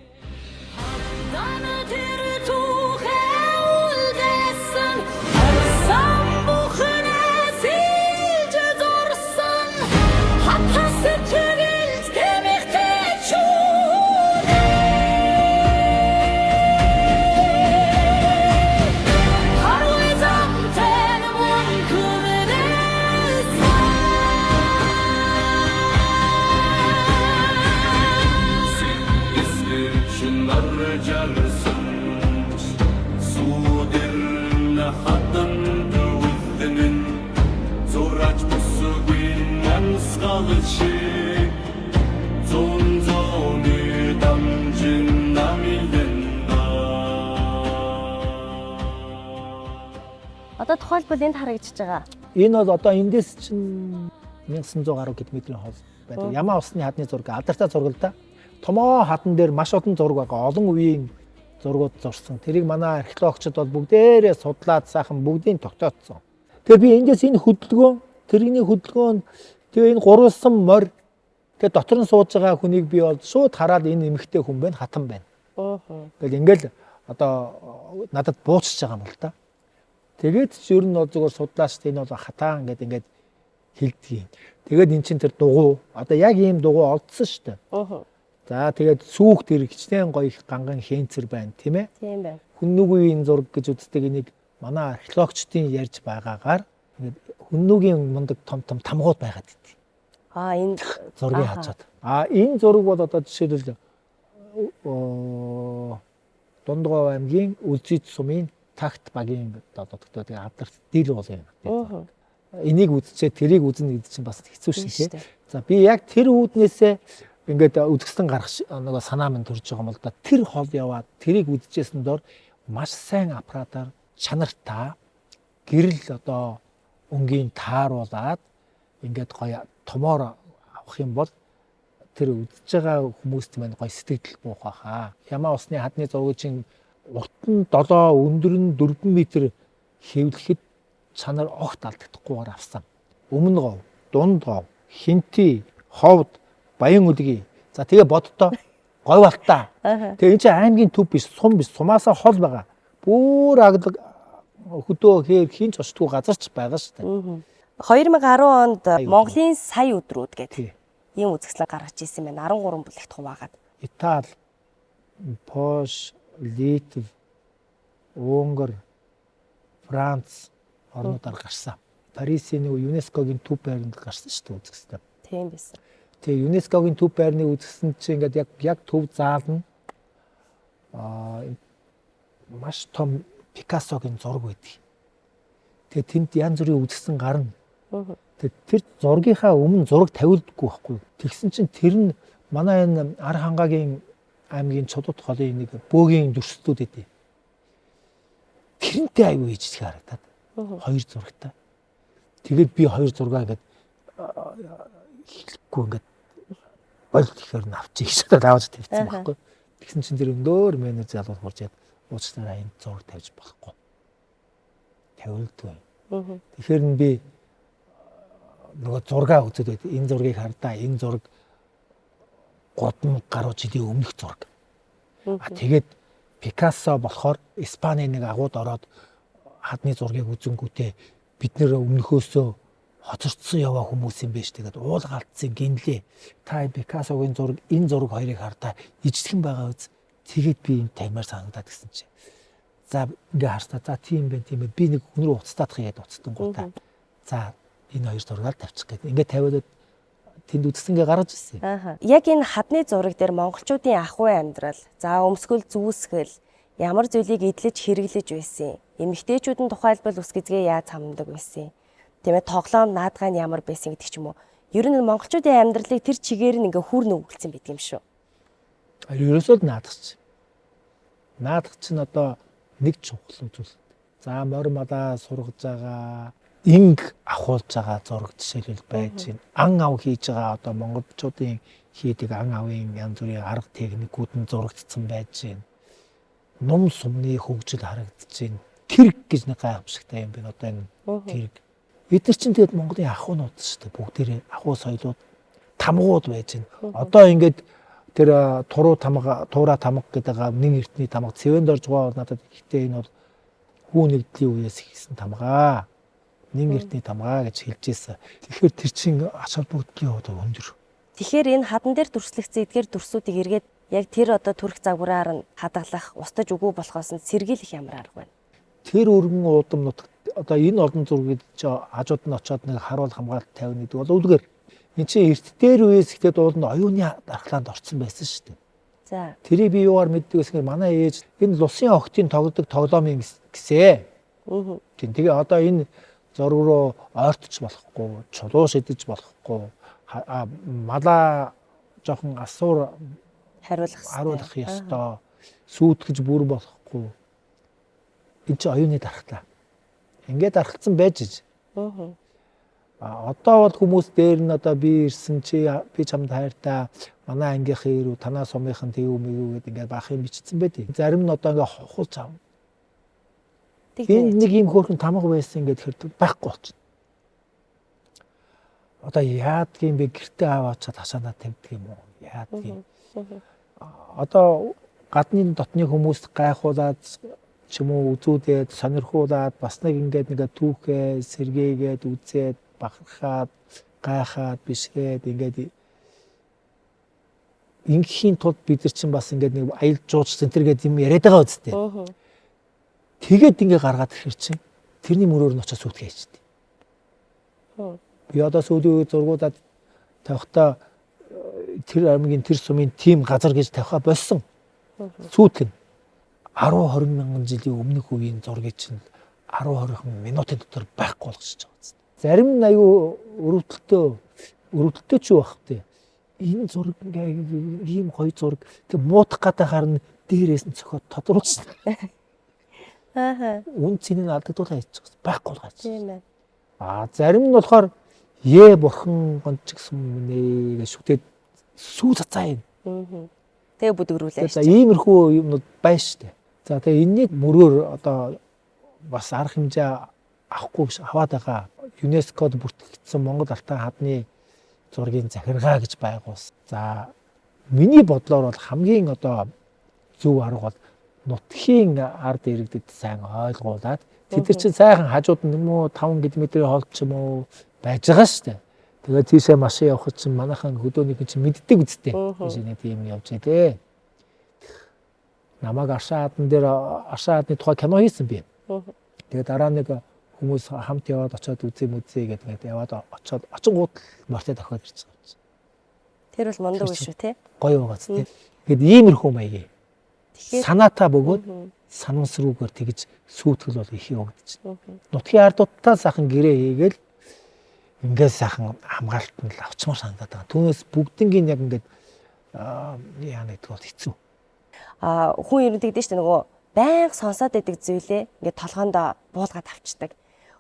Одоо тухайлбал энд харагдчихж байгаа. Энэ бол одоо эндээс чинь 1900 гаруй км хол байдаг. Ямаа усны хадны зураг, алдартай зураг л да. Томоо хадан дээр маш олон зураг байгаа. Олон үеийн зургууд зурсан. Тэрийг манай археологчид бол бүгдээрээ судлаад сайхан бүгдийг тогтоодсон. Тэгээ би эндээс энэ хөдөлгөөн, тэрний хөдөлгөөн тэгээ энэ гурвалсан морь тэгээ дотор нь сууж байгаа хүнийг би бол шууд хараад энэ эмэгтэй хүн байна, хатан байна. Тэгэл ингээл одоо надад буучж байгаа юм л да. Тэгээд ч ер нь бол зүгээр судлаач энэ бол хатаан ингээд хэлдэг юм. Тэгээд эн чинь тэр дугуй одоо яг ийм дугуй олдсон шүү дээ. За тэгээд сүүх тэр хичнээн гоё их ганган хэнцэр байна тийм ээ. Тийм байна. Хүннүгийн зураг гэж үздэг энийг манай археологчдын ярьж байгаагаар ингээд хүннүгийн мундаг том тамгууд байгаад идэв. Энэ зургийг хачаад. Энэ зураг бол одоо жишээлбэл Дундгой аймгийн Үлзийд сумын Такт багийн одоо тэгээ алдарт дийл бол юм. Энийг үзчихээ тэрийг үзнэ гэдэг чинь бас хэцүү шин тий. За би яг тэр үүднээсээ ингээд үзэсгэлэн гарах нөгөө санаа минь төрж байгаа юм л да. Тэр хол яваад тэрийг үзчихсэн дор маш сайн аппаратаар чанартай гэрэл одоо өнгийн тааруулаад ингээд гоё томоор авах юм бол тэр үзэж байгаа хүмүүст маань гоё сэтгэл буух байхаа. Ямаа усны хадны зургийг чинь урт нь 7 өндөр нь 4 м хэвлэхэд чанар огт алдагдахгүйгээр авсан. Өмнө гов, дунд гов, хинти, ховд, баян үлгий. За тэгээ боддоо говь алтаа. Тэгээ энэ чинь аймгийн төв биш, сум биш, сумаасаа хол байгаа. Бүр аглаг хөдөө хээр хинч очтгүй газар ч байгаа шүү дээ. 2010 онд Монголын сая өдрүүд гэдэг Тий. ийм үзэсгэлэн гаргаж ирсэн байна. 13 бүлэгт хуваагаад. Итали, Польш, Литв, Унгар, Франц орнуудаар гарсан. Парисын нэг ЮНЕСКОгийн төв байранд гарсан шүү дээ үзэсгэлэн. Тийм байсан. Тэгээ ЮНЕСКОгийн төв байрны үзэсгэлэн чинь ингээд яг төв заална. Маш том Пикассогийн зураг байдаг. Тэгээ тэнд янз бүрийн үзэсгэлэн гарна. Тэгээ тэр зургийнхаа өмнө зураг тавилдаггүй байхгүй. Тэгсэн чинь тэр нь манай энэ Ар хангагийн аймгийн Чулуут голын нэг бөөгийн дүрслэлүүд өгдөө. Тэрнтэй аюу хийж харагдаад. Хоёр зурагтай. Тэгээд би хоёр зургаа ингээд хэлэхгүй ингээд болт ихээр нь авчих гэж аваад тавьсан байхгүй. Тэгсэн чинь тэр өндөр менеж залуу хурж яд уучлаарай энэ зураг тавьж болохгүй. Тавилдгүй. Тэгэхээр би нөгөө зургаа үзээд байд. Энэ зургийг хардаа. Энэ зураг 3000 гаруй жилийн өмнөх зураг. Тэгээд Пикассо болохоор Испаний нэг агууд ороод хадны зургийг үзэнгүүтээ бид нэр өмнөхөөсөө хоцорцсон яваа хүмүүс юм биш. Тэгээд уул галтцын гинлээ. Та Пикассогийн зураг энэ зураг хоёрыг хардаа ижлэхэн байгаа үз. Тэгээд би энэ таймаар санагдаад гисэн чи. За ингээ харстаа. За тийм байх тийм ээ. Би нэг хүн рүү уцтаадах яад уцтан гутаа. За энэ хоёр зургаар тавьчих гэдэг. Ингээ тавиад тэнд үзсэнгээ гаргаж ирсэн. Яг энэ хадны зураг дээр монголчуудын ахуй амьдрал, за өмсгөл зүүсгэл ямар зүйлийг эдлэж хэрэглэж байсан. Эмэгтэйчүүдэн тухайлбал ус гизгээ яаж хамдаг байсан. Тийм ээ тоглоом наадгай нь ямар байсан гэдэг ч юм уу. Ер нь монголчуудын амьдралыг тэр чигээр нь ингээ хүр нүгэлцэн байдаг юм шүү. Ерөөсөө л наадах. Наадах чинь одоо нэг чухал зүйл. За морь малаа сургаж байгаа инг ахуулж байгаа зураг жишээлбэл байж байна. Ан ав хийж байгаа одоо монголчуудын хийдэг ан авын янз бүрийн арга техникүүд нь зурагдсан байж байна. Ном сумны хөгжил харагдаж байна. Тэрэг гэж нэг гайхамшигтай юм байна одоо энэ тэрэг. Эдгээр чинь тэгээд Монголын ахуйнууд шүү дээ. Бүгдээрээ ахуй соёлууд тамгууд байж байна. Одоо ингээд тэр тураа тамга гэдэг нэг эртний тамга цэвэнд орж байгаа надад ихтэй энэ бол хүү нэгдлийн үеэс хийсэн тамгаа. Нэг эртний тамгаа гэж хэлж ийсэн. Тэгэхээр тэр чинь ач холбогдлын хувьд өндөр. Тэгэхээр энэ хадан дээр дүрслэгдсэн эдгээр дүрсүүдийг эргээд яг тэр одоо төрх загвараар нь хадгалах, устж үгүй болохоос нь сэргийлэх ямар арга байна? Тэр өргөн уудам нутагт одоо энэ олон зургийг хажууд нь очиод нэг харуул хамгаалалт тавина гэдэг бол үлгэр. Энд чинь эрт дээр үеэс ихтэй дуулна оюуны дархлаанд орсон байсан шүү дээ. За. Тэрийг би юугаар мэддэг гэсэн манай ээж энэ лусын охтын тоглодог тоглоомын гисээ. Тэгээ одоо энэ зураг руу ойртож болохгүй, чулуу шидэж болохгүй, малаа жоохон асуур харуулах ёстой, сүйтгэж бүр болохгүй. Энэ чинь оюуны дархлаа. Ингээд дархалцсан байж иж. Одоо бол хүмүүс дээр нь одоо би ирсэн чи би чамд хайртай манай ангийнхын ирүү танаа сумынхан тэв мэгүү гэдэг ингээд баах юм бичсэн байдیں۔ Зарим нь одоо ингээд хохуулж аав. Энэ нэг юм хөөрхөн тамга байсан ингээд хэрэг байхгүй болчихно. Одоо яадгийн би гэртээ аваачаад хашаанаа тавьдаг юм уу? Яадгийн. Одоо гадны дотны хүмүүс гайхуулаад ч юм уу үзүүлээд сонирхуулаад бас нэг ингээд түүхээ сэргээгээд үзээд бахархаад гайхаад бишгээд ингээд ингийн тулд бид нар чинь бас ингээд нэг аял жууч центр гэдэг юм яриад байгаа үстэй. Тэгээд ингээ гаргаад ирэх чинь тэрний мөрөөр нь очиж сүйтгэж хийжтэй. Би одоо сүүлийн үед зургуудад тавихтаа тэр аймгийн тэр сумын тим газар гэж тавиха болсон. Сүйтгэн 10-20 мянган жилийн өмнөх үеийн зургийг чинь 10-20 минутын дотор байхгүй болгочихж байгаа. Зарим нь аюу өрөвдөлтөө ч байх тий. Энэ зураг ингээ ийм гоё зураг тэг муутах гадаа харна дээрээс нь цохоод тодруулсан. Үн цэнийг алдагдуулаа хийчих байхгүй болгооч. Тийм ээ. Зарим нь болохоор бурхан гончгсан мэнэ гэж шүтээд сүү цацаа юм. Тэгээ бүдгрүүлээ. За иймэрхүү юмнууд байна штэ. За тэгээ энэний мөрөөр одоо бас арга хэмжээ авахгүй биш аваад байгаа. ЮНЕСКОд бүртгэгдсэн Монгол алтан хадны зургийн захиргаа гэж байгуулсан. За миний бодлоор бол хамгийн одоо зөв арга бол нутгийн ард иргэдэд сайн ойлгуулад тэд нар чинь сайхан хажууд нь юм уу 5 км-ийн хоолт ч юм уу байж байгаа шүү дээ. Тэгээд тийшээ машин явахд чинь манайхан хөдөөнийх чинь мэддэг үсттэй. Тийш нэг тийм явж дээ. Намайг Аршаа хадны тухай кино хийсэн би. Тэгээд дараа нэг хүмүүс хамт яваад очиод үзье гэдэг яваад очиод очингууд мартаа тохиод ирчихсэн. Тэр бол мундаг үе шүү те. Гоё байгааз тийм. Тэгэд иймэрхүү маягийн. Санаатаа бөгөөд санамсруугаар тэгж сүйтгэл бол их явагдаж. Нутгийн ардуудтай сайхан гэрээ хийгээл ингээд сайхан хамгаалтанд л авчмаар санагдаад байгаа. Түүнээс бүгднгийн яг ингээд яа нэг бол хэцүү. Хүн ер нь тэгдэж штэ нөгөө байнга сонсоод байдаг зүйлээ ингээд толгоонд буулгаад авчдаг.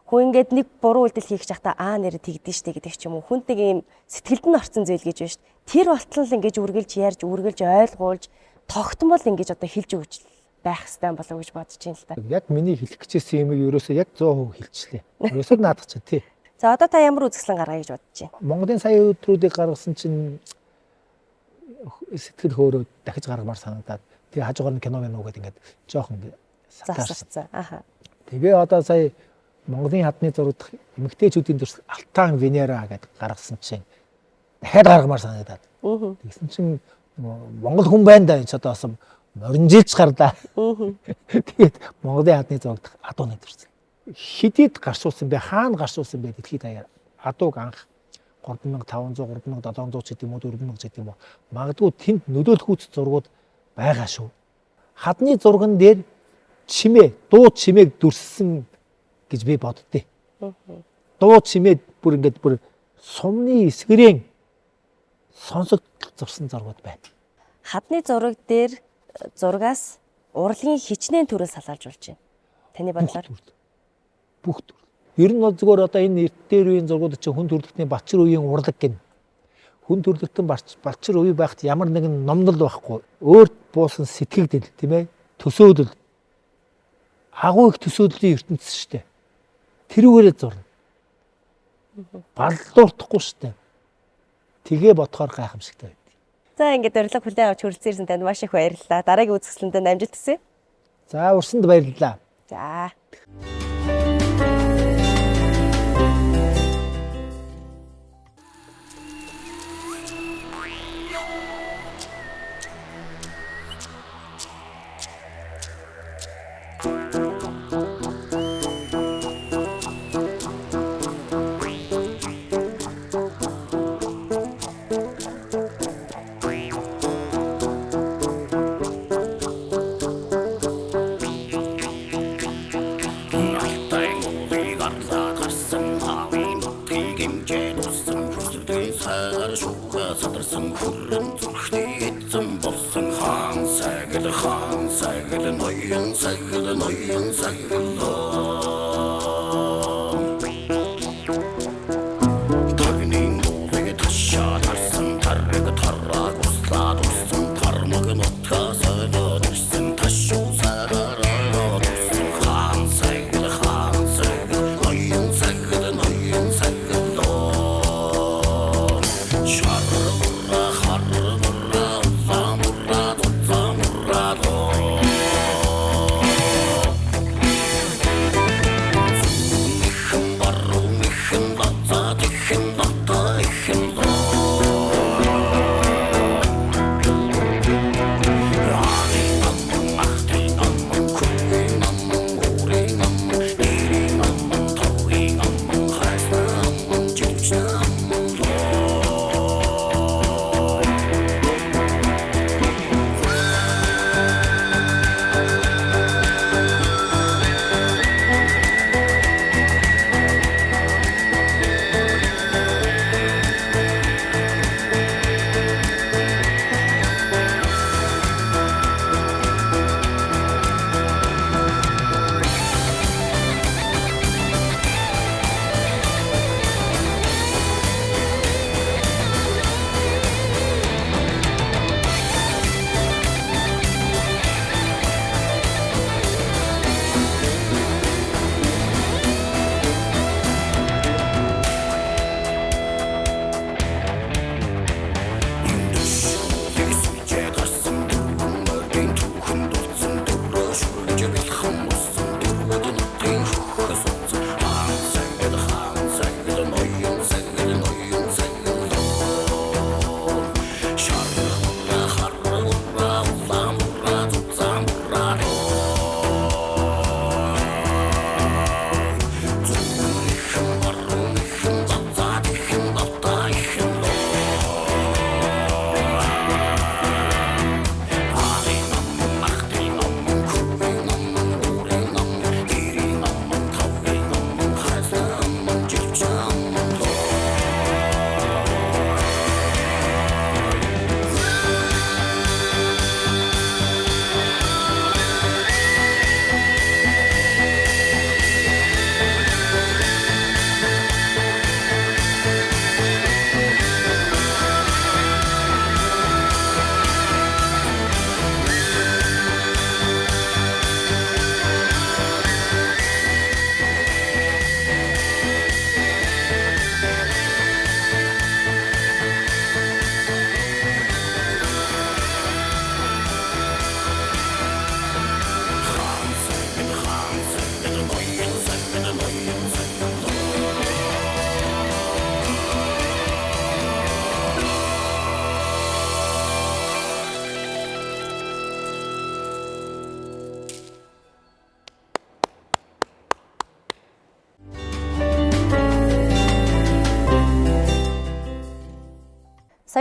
Хүн ингээд нэг буруу үйлдэл хийх чахта нэрэ тэгдэж штэ гэдэг ч юм уу. Хүнд нэг юм сэтгэлд нь орсон зүйл гэж байна штэ. Тэр болтол ингээд үргэлж ярьж, ойлгуулж, тогтмол ингээд одоо хэлж өгч байх хэрэгтэй болов гэж бодож байна л да. Яг миний хэлэх гэжсэн юмыг ерөөсөө яг 100% хэлчихлээ. Ерөөсөө наадах чинь тий. За одоо та ямар үзэсгэлэн гаргая гэж бодож байна? Монголын сая өдрүүдийг гаргасан чинь сэтгэл хөөрөө дахиж гаргамаар санагдаад тэгээ хажуугаар нь кино гэдэг ингээд жоохон засарсан. Тэгээ одоо сая Монголын хадны зураг эмэгтэйчүүдийн төрс Алтан Венера гэдэг гаргасан чинь дахиад гаргамаар санагдаад. Тэгсэн чинь Монгол хүн байна да энэ ч одоо бас моринжилж гарлаа. Тэгээд Монголын хадны зурагт адууны төрсөн. Хэдийд гаршуулсан бэ, хаана гаршуулсан бэ дэлхийд даяар адууг анх 3500, 3700 ч гэдэг юм уу, 4000 ч гэдэг юм уу. Магадгүй тэнд нөлөөлөхүйц зургууд байгаа шүү. Хадны зурган дээр чимээ, дуу чимээг дүрссэн гэж би боддتي. Дуу чимээ бүр ингээд бүр сумны эсгэрийн сонсогдол зурсан зургууд байна. Хадны зураг дээр зургаас урлагийн хичнээн төрөл салгаалж болж байна. Таны бодлоор бүх төр. Ер нь бол зүгээр одоо энэ эрт дээр үеийн зургууд чинь хүн төрөлхтний Балчир үеийн урлаг гин. Хүн төрөлхтөн Балчир үе байхад ямар нэгэн номнол байхгүй. Өөрт буусан сэтгэгдэл тийм ээ. Төсөөлөл. Агуу их төсөөллийн ертөнцийн шүү дээ. Тэрүүгээрээ зурна. Баллуурдахгүй шүү дээ. Тэгээ бодохоор гайхамшигтай байд. За ингээд урилга хүлээн авч хүрэлцэн танд маш их баярлалаа. Дараагийн үзэсгэлэнтэнд амжилт хүсье. За урсанд баярлалаа. За.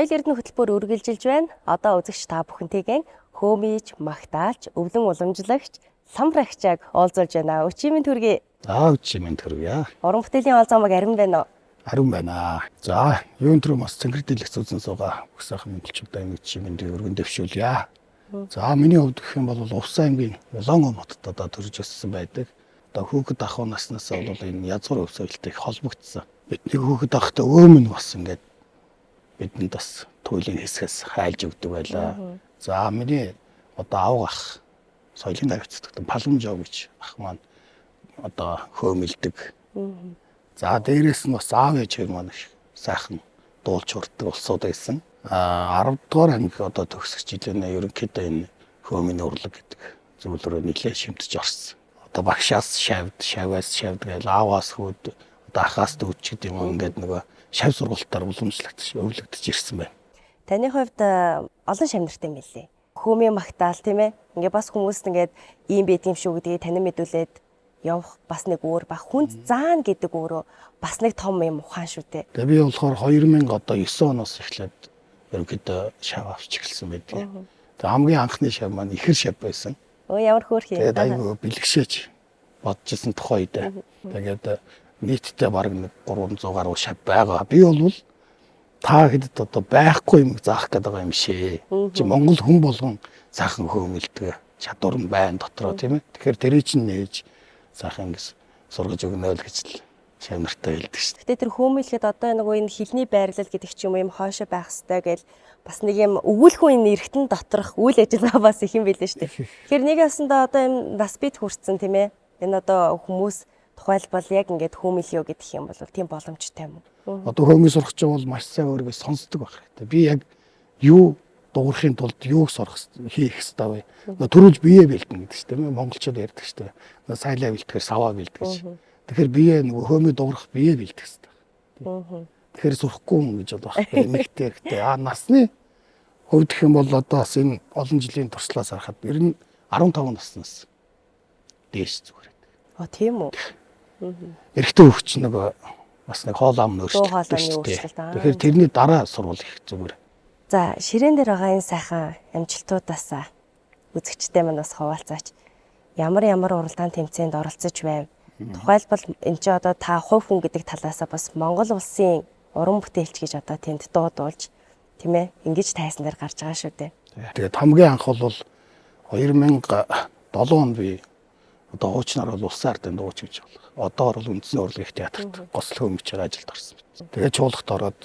Соёл эрдэнэ хөтөлбөр үргэлжилж байна. Одоо үзэгч та бүхэнтэйгээ хөөмийж, магтаалч, өвлөн уламжлагч, самбрагчааг уулзуулж байна. Өчигмийн төргий. За өчигмийн төргий. Уран бүтээлийн олзоомог арин байна уу? Ариун байна. За юун төрөө бас цэнгэр дэлгэц үзэн суугаа бүх сайхан мэдлчүүдээ нэг чимэнд өргөн дэвшүүлье. За миний хувьд гэх юм бол Увсан аймгийн Улаан хотод одоо төрж өссөн байдаг. Одоо хүүхэд ахуй наснаас бол энэ язгуур өв соёлтой их холбогдсон. Бидний хүүхэд ахтай өмнө бас ингээд бидэнд бас туйлын хэсгээс хайлж өгдөг байлаа. За миний одоо авах соёлын давцдаг Палмжоо гэж ах маань одоо хөөмөлдөг. За дээрээс нь бас аав ээж хоёр маань сайхан дуулж хурддаг улсууд байсан. 10 дугаар анги одоо төгсөх жилийнэ ерөнхийдөө энэ хөөмийн урлаг гэдэг зүйл рүү нэлээд шимтэж орсон. Одоо багшаас шавьяас гээл ааваас хүүд одоо ахаас дүүч гэдэг юм ингээд нөгөө шавь сургалтаар уламжлагдаж өвлөгдөж ирсэн байна. Таны хувьд олон шавнартай юм билээ. Хөөмийн магтаал тийм ээ. Ингээ бас хүмүүст ингээд ийм байд юм шүү гэдгийг танин мэдүүлээд явах бас нэг өөр ба хүнд заана гэдэг өөрөө бас нэг том юм ухаан шүү дээ. Тэгээ би болохоор 2009 оноос эхлээд ерөнхийдөө шав авч эхэлсэн байдаг. Тэгээ хамгийн анхны шав маань ихэр шав байсан. Өө ямар хөөрхий. Тэгээд аюу бэлгшээж бодчихсон тухай үед. Тэгээд нийтдээ бараг 300 гаруй шав байгаа. Би бол та хэдэд одоо байхгүй юм заах гэдэг байгаа юм шээ. Чи Монгол хүн болгон сайхан хөөмөлдөг чадвар нь байна дотроо тийм ээ. Тэгэхээр тэрий чинь нээж сайхан ингэж сургаж өгнө л гэж л шавнартай хэлдэг шүү дээ. Гэтэ тэр хөөмөлөхөд одоо нөгөө энэ хилний байрлал гэдэг ч юм уу юм хоошо байх хэвээр гэл бас нэг юм өгүүлэхгүй энэ эргэтэн доторх үйл ажиллагаа бас их юм билээ шүү дээ. Тэгэхээр нэг ясандаа одоо юм нас бит хүрсэн тийм ээ. Энэ одоо хүмүүс тухайлбал яг ингээд хөөмөлё гэдэг юм бол тийм боломжтой юм уу? Одоо хөөмөс сурах чинь бол маш сайн өөрийгөө сонсдог байх хэрэгтэй. Би яг юу дуурахын тулд юуг хийх хэрэгтэй вэ? Төрүүлж бие бэлдэнэ гэдэг чинь тийм ээ. Монголчууд ярьдаг шүү дээ. Сайлаа бэлтгэхэр саваа бэлдэг гэж. Тэгэхээр бие нөгөө хөөмөд дуурах бие бэлдэх хэрэгтэй. Тэгэхээр сурахгүй юм гэж бол байхгүй. Эмэгтэй хэрэгтэй. Насны хувьд гэх юм бол одоо бас энэ олон жилийн туршлаас харахад ер нь 15 наснаас дээш зүгээр. Тийм үү? Эрэгтэй хөвч нөгөө бас нэг хоол ам өөрчлөлт шүү дээ. Тэгэхээр тэрний дараа сурвал их зүгээр. За ширээн дээр байгаа энэ сайхан амжилтуудаасаа үзэгчтэй маань бас хуваалцаач. Ямар уралдаан тэмцээнд оролцож байв? Тухайлбал энэ ч одоо та хувь хүн гэдэг талаасаа бас Монгол улсын уран бүтээлч гэж одоо тэнд дуудуулж тийм ээ ингэж тайсан дээр гарч байгаа шүү дээ. Тэгээд хамгийн анх бол 2007 онд би одоо хуучнаар бол улсын ардын дууч гэж болох. Одоор бол үндэсний урлагийн театрт гослох өмчөөр ажилд орсон. Тэгээд чуулгад ороод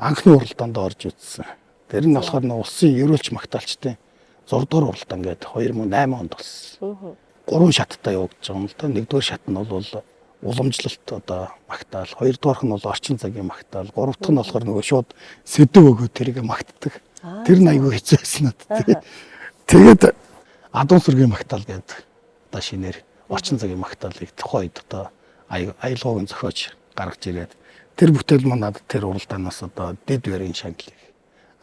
анхны уралдаанд орж үзсэн. Тэр нь болохоор улсын ерөөлч магтаалчдын 6 дугаар уралдаан гэдэг 2008 онд болсон. 3 шаттай явагдаж байгаа юм л да. Нэгдүгээр шат нь бол уламжлалт одоо магтаал, хоёрдугаарх нь бол орчин цагийн магтаал, гуравдугаар нь болохоор нөгөө шууд сэдв өгөө тэрийг магтдаг. Тэр нь аюу хэцүү байсан надад. Тэгээд адуун сүргийн магтаал гэдэг одоо шинээр орчин цагийн магтаалыг тухайн үед одоо аялгаугийн зохиож гаргаж ирээд тэр бүтээл маань надад тэр уралдаанаас одоо дэд барийн шагналыг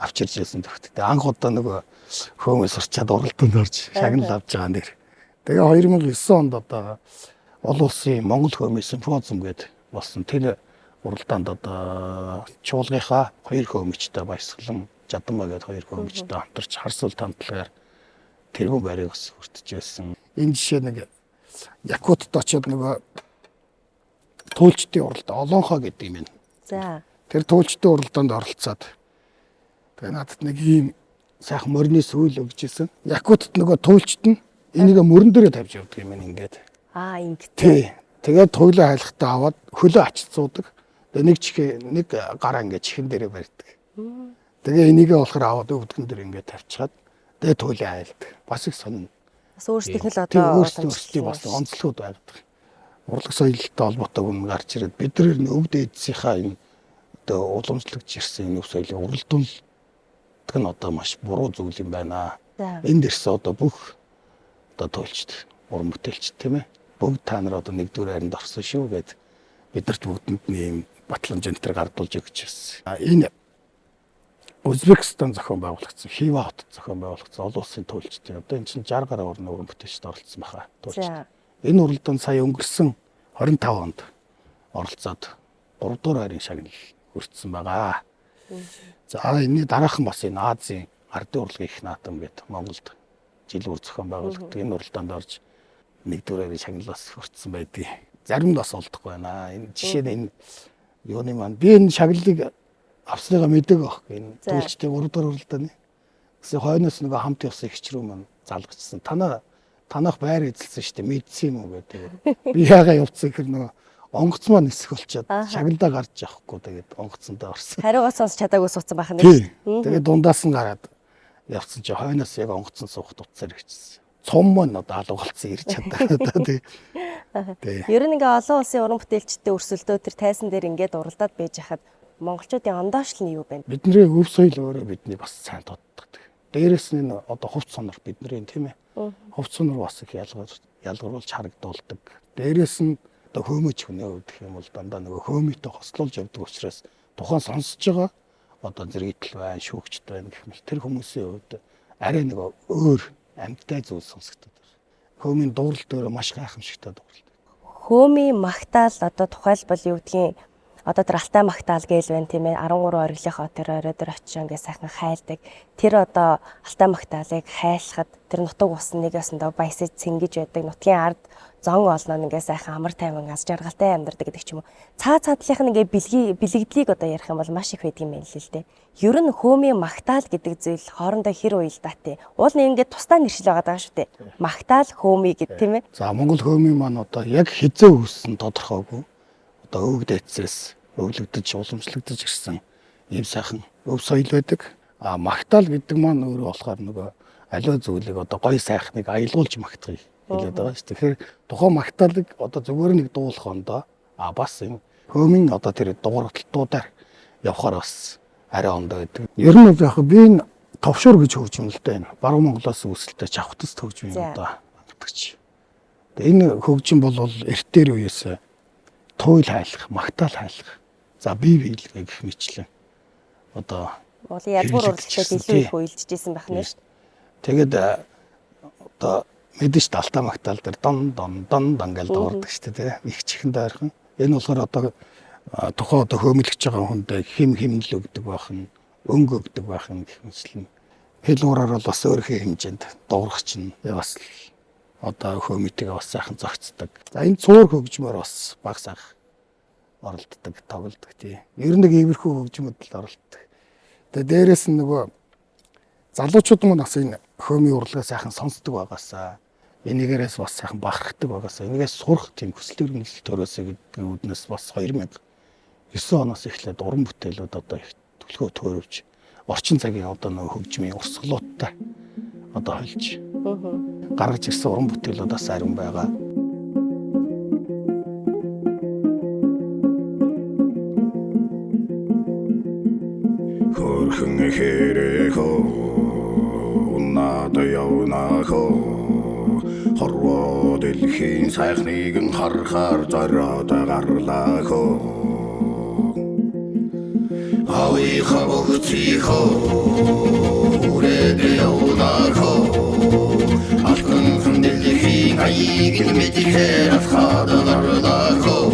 авч ирж байсан төгтөө. Анх удаа нөгөө хөөмөс сурчаад уралдаанд орж шагнал авч байгаа нэр. Тэгээ 2009 онд одоо олон улсын Монгол хөөмийн симфонизм гэдэг болсон. Тэр уралдаанд одоо чуулгынхаа 2 хөөмичтэй Баясгалан Жаданбаа гэдэг 2 хөөмичтэй хамтарч харсуул тамтлагаар тэргүүн байрыг бас хүртэж байсан. Энэ жишээ нэг Якутт очиод нөгөө туульчдын уралдаан Олонхоо гэдэг юм байна. За. Тэр туульчдын уралдаанд оролцоод тэгээ надад нэг ийм сайхан морины сүүл өгчээсэн. Якутт нөгөө туульчд нь энийг мөрөн дээрээ тавьж явдаг юм ингээд. Ингээд. Тэгээд туйлаа хайлахтаа аваад хөлөө ачиж суудаг. Тэгээ нэг гараа ингээд чихэн дээрээ барьдаг. Тэгээ энийгээ болохоор аваад өвдгөн дээр ингээд тавьчихад тэгээ туйлаа хайлдаг. Бас их сонин. Бас өөрсдийнх нь одоо өөрсдийн бас онцлогуд байдаг. Урлаг соёлтой холбоотой хүн гарч ирээд бид нар өвд эдсийнхаа энэ одоо уламжлагч ирсэн энэ соёлын уралдуулдаг нь одоо маш буруу зүйл юм байна. Энд дэрсэн одоо бүх одоо туйлчд уран бүтээлч тийм ээ. Бүгд та нар одоо нэгдүгээр хайранд орсон шүү гэд бидэрт бүгдэнд нэм батлан жентер гардуулж өгч ирсэн. Энэ Узбекистан зохион байгуулагдсан, Хива хотод зохион байгуулагдсан олон улсын туйлчдын одоо энэ чинь 60 гаруй орны уран бүтээлчд оролцсон баха туйлчд. Энэ уралдаанд сая өнгөрсөн 25 онд оролцоод 3 дугаар хайрын шагнал хүртсэн байгаа. За энэ дараахан бас энэ Азийн ардын урлагийн их наадам гэдэг Монголд жил бүр зохион байгуулагддаг. Энэ уралдаанд орж нэгдүгээр шагналаас хүртсэн байдгийг зарим нь бас олдохгүй байна. Энэ жишээ нь энэ юуны маань би энэ шагналыг авсныгаа мэддэг байхгүй. Энэ төлчтэй 3 дахь уралдааны. Гэсэн хойноос нөгөө хамт явсан ихч рүү маань залгажсан. Танах байр эзэлсэн шүү дээ. Мэдсэн юм уу гэдэг. Би яага явцсан гэхэр нөгөө онгоц маань нисэх болчиход шагналаа гарч явахгүй тэгээд онгоцондоо орсон. Хариугаа сонсч чадаагүй суудсан байх нь. Тэгээд дундаас нь гараад явцсан чи хойноос яг онгоцон суухт утсаар ирчихсэн. Цум маань одоо алга болцсон ирж чадаа тий. Ер нь ингээ олон улсын уран бүтээлчтэй өрсөлдөө тэр тайсан дээр ингээд уралдаад байж хахад монголчуудын ондоошлол нь юу бэ? Бидний өв соёл өөрөө бидний бас сайн дутдаг. Дээрээс нь одоо хувц сонор бидний тийм ээ. Хувц сонор бас их ялгаруулж харагдуулдаг. Дээрээс нь одоо хөөмөж хүнээ өвдөх юм бол дандаа нөгөө хөөмөйтэй хослуулж явдаг учраас тухайн сонсож байгаа одоо зэрэгтэл байна, шүүгчд байна гэх мэт тэр хүмүүсийн хувьд арай нөгөө өөр амьттай зүйл сонсогддог. Хөөмийн дуурал дээр маш гайхамшигтай дуурал. Хөөмийн магтаал одоо тухайлбал юу гэдгийг одоо тэр алтай магтаал гээл байна тийм ээ 13 ориглынхоо тэр орой дээр очиж ингээ сайхан хайлдаг. Тэр одоо алтай магтаалыг хайлахад тэр нутаг усан нэг ясандаа баясаж цэнгэж байдаг. Нутгийн ард зон олно ингээ сайхан амар тайван аз жаргалтай амьдардаг гэдэг ч юм уу. Цаадлынх нь ингээ бэлэгдлийг одоо ярих юм бол маш их байдаг юм байна л л дээ. Ер нь хөөмийн магтаал гэдэг зүйл хоорондоо хэр уялдаатай. Уул нь ингээ тусдаа нэршил байгаа даа шүү дээ. Магтаал хөөмий гэд тийм ээ. За Монгол хөөмийн маань одоо яг хизээ үүссэн тодорхойгүй. Одоо өвөг дайцсаас өвлөгдөж уламжлагдаж ирсэн ийм сайхан өв соёл байдаг. Магтаал гэдэг маань өөрөө болохоор нөгөө аливаа зүйлийг одоо гоё сайхныг аялуулж магтахыг хэлээд байгаа шүү. Тэгэхээр тухайн магтаалыг одоо зүгээр нэг дуулахондоо бас энэ хөөмийн одоо тэр дууралтуудаар явахаар бас арай ондоо гэдэг. Ер нь бол яг би энэ товшуур гэж хөгжмөлтэй байна. Баруун Монголоос үүсэлтэй чавхтас хөгжим юм одоо магтагч. Энэ хөгжим бол эртээр үеэс туйл хайлах, магтаал хайлах. За бие биелгээ гэх мэтлэн одоо бол язгуур урлагчдад илүү их уйлжижсэн байх нь шүү. Тэгээд одоо мэдэн ш талтаа магтаал дээр дон гэж дуурдаг шүү дээ. Их чихэн дайрхан. Энэ болохоор одоо тухайн одоо хөөмөлж байгаа хүнд химнэл өгдөг байх нь, өнгө өгдөг байх нь гэх мэтлэн хэл уураар бол бас өөрийнхөө хэмжээнд дуурах чинь бас одоо хөөмөйтэйгээ бас сайхан зохицдог. За энэ цуур хөгжмөр бас баг сайхан оролддог, тоглодог тий. Ер нь нэг иймэрхүү хөгжмөд л оролддог. Тэгээ дээрэс нь нөгөө залуучууд маань бас энэ хөөмийн урлагаа сайхан сонсдог байгаасаа энийгээрээс бас сайхан бахархдаг байгаасаа энийгээс сурах тийм хүсэл эрмэлзэл төрөөсэй гэдэг үүднээс бас 2009 оноос эхлээд уран бүтээлүүд одоо их төлхөө төөрөвж орчин цагийн одоо нөгөө хөгжмийн урсгалуудтай одоо холж гаргаж ирсэн уран бүтээлүүд бас ариун байгаа. Хөрхөн хэрэгөө надад явнахоо хорвоо дэлхийн сайхныг харахаар зориод гарлахоо авиха бохтихоо үрээд явнахоо алхан дэлхийн аяыг мэдхээр атхаад гарлахоо.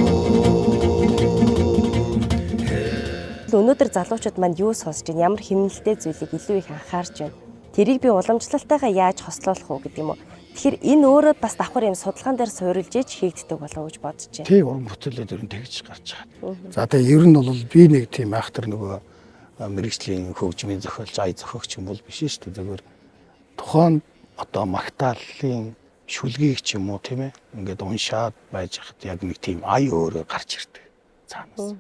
Өнөөдөр залуучууд манд юу сонсож байна? Ямар хэмнэлтэй зүйлийг илүү их анхаарч байна? Тэрийг би уламжлалтайгаа яаж хослуулах уу гэдэг юм уу? Тэгэхээр энэ өөрөө бас давхар юм судалгаан дээр суурилж иж хийгддэг болов уу гэж бодож байна. Тий, уран бүтээлүүд ер нь тэгж гарч байгаа. За тэгээ ер нь бол би нэг тийм айхтар нөгөө мэрэгжлийн хөгжмийн зохиолч, ая зохиогч юм бол биш шүү дээ. Зөвхөн тухайн одоо магтаалын шүлгийг ч юм уу тийм ээ ингээд уншаад байж хад яг нэг тийм ая өөрөө гарч ирдэг. Цаанаас.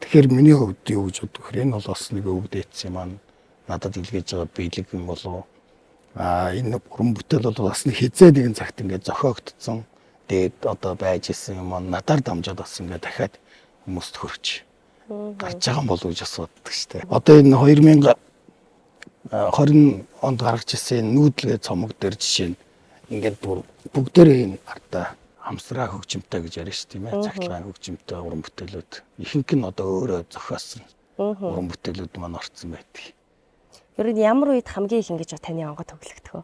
Тэгэхээр миний хувьд юу гэж бодох вэ? Энэ бол бас нэг өвдөөцсөн маань надад илгээж байгаа биелэг юм болов. Энэ уран бүтээл бол бас нэг хизээ нэгэн цагт ингээд зохиогдсон. Тэгээд одоо байж исэн юм маань надаар дамжаад бас ингээд дахиад хүмүүст хүрч гарч байгаа юм болов гэж асуудаг шүү дээ. Одоо энэ 2020 онд гаргаж ирсэн нүүдлгээ цомог дээр жишээ нь ингээд бүгдээрээ энэ ардаа хамсраа хөгжимтэй гэж ярина шүү тийм ээ. Цахилгаан хөгжимтэй уран бүтээлүүд ихэнх нь одоо өөрөө зохиосон уран бүтээлүүд маань орцсон байдаг. Ер нь ямар үед хамгийн их ингэж таны онгод хөглөгдөх вэ?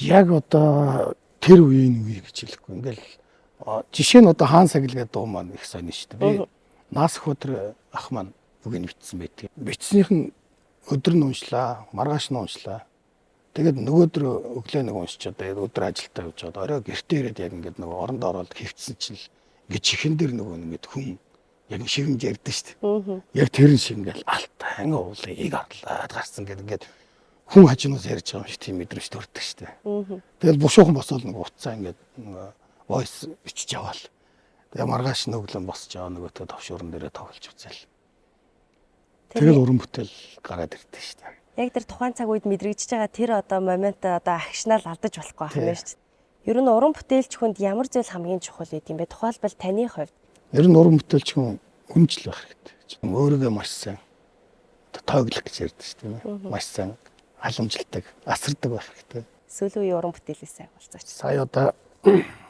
Яг одоо тэр үеийн үе гэж хэлэхгүй. Ингээл жишээ нь одоо хаан сагил гэдэг дуу маань их сайн шүү дээ. Би Нас Хөтөр ах маань үгийг бичсэн байдаг. Бичснийх нь өдөр нь уншлаа, маргааш нь уншлаа. Тэгээд нөгөөдөр өглөө нэг уншичаад тэгээд өдөр ажилдаа явж байгаа. Орой гэртээ ирээд яг ингээд нөгөө оронд ороод хөвцсөн чинь л ингээд чихэн дээр нөгөө ингээд хүн яг шивэмж ярьдэн шүү дээ. Яг тэрэн шиг ингээд алтан уулыг арлаад гарсан гэдэг ингээд хүн хажуунаас ярьж байгаа юм шиг тийм мэдрэмж төрдөг шүү дээ. Тэгэл бушуухан босоод нэг уцаа ингээд войс бичиж яваал. Тэгээ маргааш нь өглөө босч аваа нөгөөтөө товшуурн дээрээ тоглож үзэл. Тэгэл уран бүтээл гараад ирдэ шүү дээ. Яг тэр тухайн цаг үед мэдрэгдэж байгаа тэр одоо момент одоо агшнаал алдаж болохгүй байна шүү дээ. Ер нь уран бүтээлч хүнд ямар зүйл хамгийн чухал гэдэг юм бэ? Тухайлбал таны хувьд. Ер нь уран бүтээлч хүн үнэмшил байх хэрэгтэй. Өөрийгөө маш сайн тооглох гэж ярьдаг шүү дээ. Маш сайн халамжилдаг, асардаг байх хэрэгтэй. Сүүлийн үеийн уран бүтээлээс агуулцаач. Сая одоо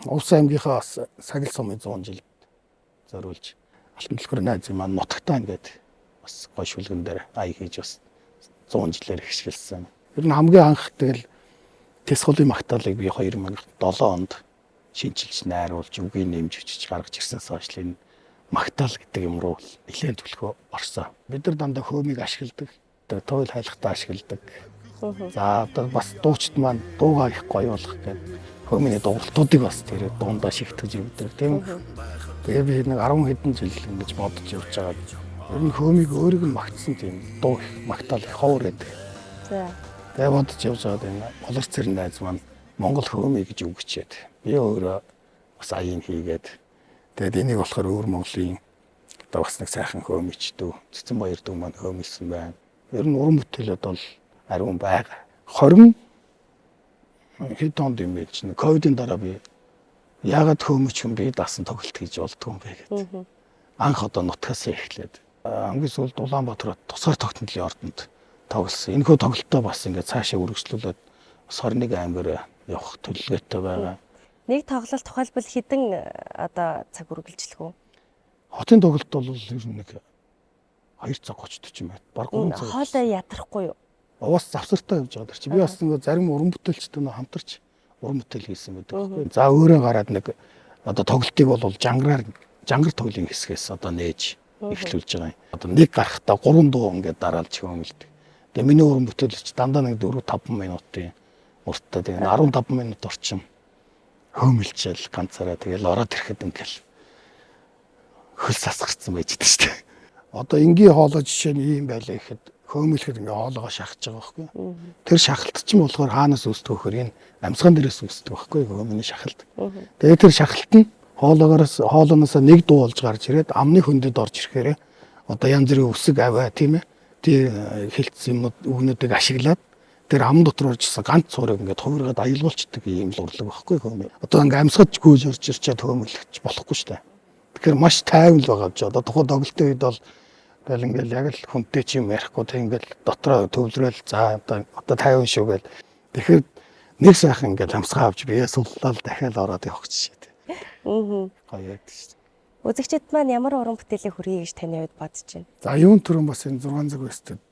Улс аймгийнхаа бас сагил сумын 100 жил зориулж алтан түлхүүр найзын маань нутагтаа ингээд бас гой шүлгэн дээр ая хийж бас 100 жилээр ихшгэлсэн. Ер нь хамгийн анх тэгэл Тэс хулын магтаалыг би 2007 онд шинжилж найруулж үгийн нэмж өчөж гаргаж ирсэнээс хойш энэ магтаал гэдэг юм руу нэлээд төлхөө орсон. Бид нар дандаа хөөмийг ашигладаг, туйл хайлахтаа ашигладаг. За одоо бас дуучид маань дуугаа их гоё болгох гэдэг хөөмийн дууралтуудыг бас тэр дундаа шигтгэж өгдөг тийм. Тэгээ би нэг 10 хэдэн жил ингэж бодож явж байгаа. Ер нь хөөмийг өөрийг нь магтсан тийм дуу магтаал их ховор гэдэг. За. Тэгээ бодож явж байгаа энэ Улс цэрэн найз маань Монгол хөөмий гэж өгчээд би өөрөө бас аян хийгээд тэгээд энийг болохоор өөр Монголын одоо бас нэг сайхан хөөмичдүү Цэцэн баяр дүү маань хөөмийсэн байна. Ер нь уран бүтээлд бол ариун байгаа. 20 хэд онд юм бэ чинь ковидын дараа би яагаад хөөмич хүн би даасан тоглолт хийж болдгоо юм бэ гэдэг. Анх одоо нутгаас эхлээд хамгийн сүүлд Улаанбаатар тусгаар тогтнолын ордонд тоглосон. Энэхүү тоглолтоо бас ингээд цаашаа үргэлжлүүлээд бас 21 аймгаар явах төлөвлөгөөтэй байгаа. Нэг тоглолт тухайлбал хэдэн одоо цаг үргэлжлэх үү? Хотын тоглолт бол ер нь нэг 2 цаг 30 40 минут. Бараг 3 цаг. Хоолой ядрахгүй юу? Уус завсартай явж байгаа. Би бас нэг зарим уран бүтээлчтэй нөө хамтарч уран бүтээл хийсэн байдаг. За өөрөө гараад нэг одоо тоглолтыг бол жангар тоглоом хэсгээс одоо нээж эхлүүлж байгаа юм. Одоо нэг гарахтаа 3 дуу ингээд дараалж хөөмөлдөг. Тэгээ миний уран бүтээлч дандаа нэг 4-5 минутын урттай тэгээ 15 минут орчим хөөмөлчээл ганцаараа тэгэл ороод ирэхэд ингээл хөл сасгарсан байж дээ шүү дээ. Одоо энгийн хоолой жишээ нь ийм байлаа гэхэд хөөмөлөхөд ингээ хоолойгоо шахаж байгаа байхгүй. Тэр шахалт чинь болохоор хаанаас үүсдэг вөхөр энэ амьсган дээрээс үүсдэг байхгүй хөөмөний шахалт. Тэгээ тэр шахалт нь хоолойноос нэг дуу болж гарч ирээд амны хөндөд орж ирэхээр одоо янз бүрийн үсэг аваа тийм ээ. Тэр хэлц юмнууд үгнүүдийг ашиглаад тэр ам дотор оржсэн ганц цуурыг ингээд хувиргаад аялуулцдаг юм л урлаг байхгүй хөөмөө. Одоо ингээ амьсгаж гүйж орж ирчээд хөөмөлөж болохгүй шүү дээ. Тэгэхээр маш тайван л байгаа ч одоо тухайн тоглолтын үед бол тэгэл ингээл яг л хүнтэй ч юм ярихгүй тэг ингээл дотроо төвлөрөөл за одоо тайван шүү гэл. Тэгэхээр нэг сайхан ингээл амсгаа авч бие суллал дахиад ороод явах жишээ. Гоё байдаг шүү. Үзэгчид маань ямар уран бүтээлийг хүргэе гэж таны хувьд бодож байна? За юун төрөн бас энэ 6 цаг өсtöд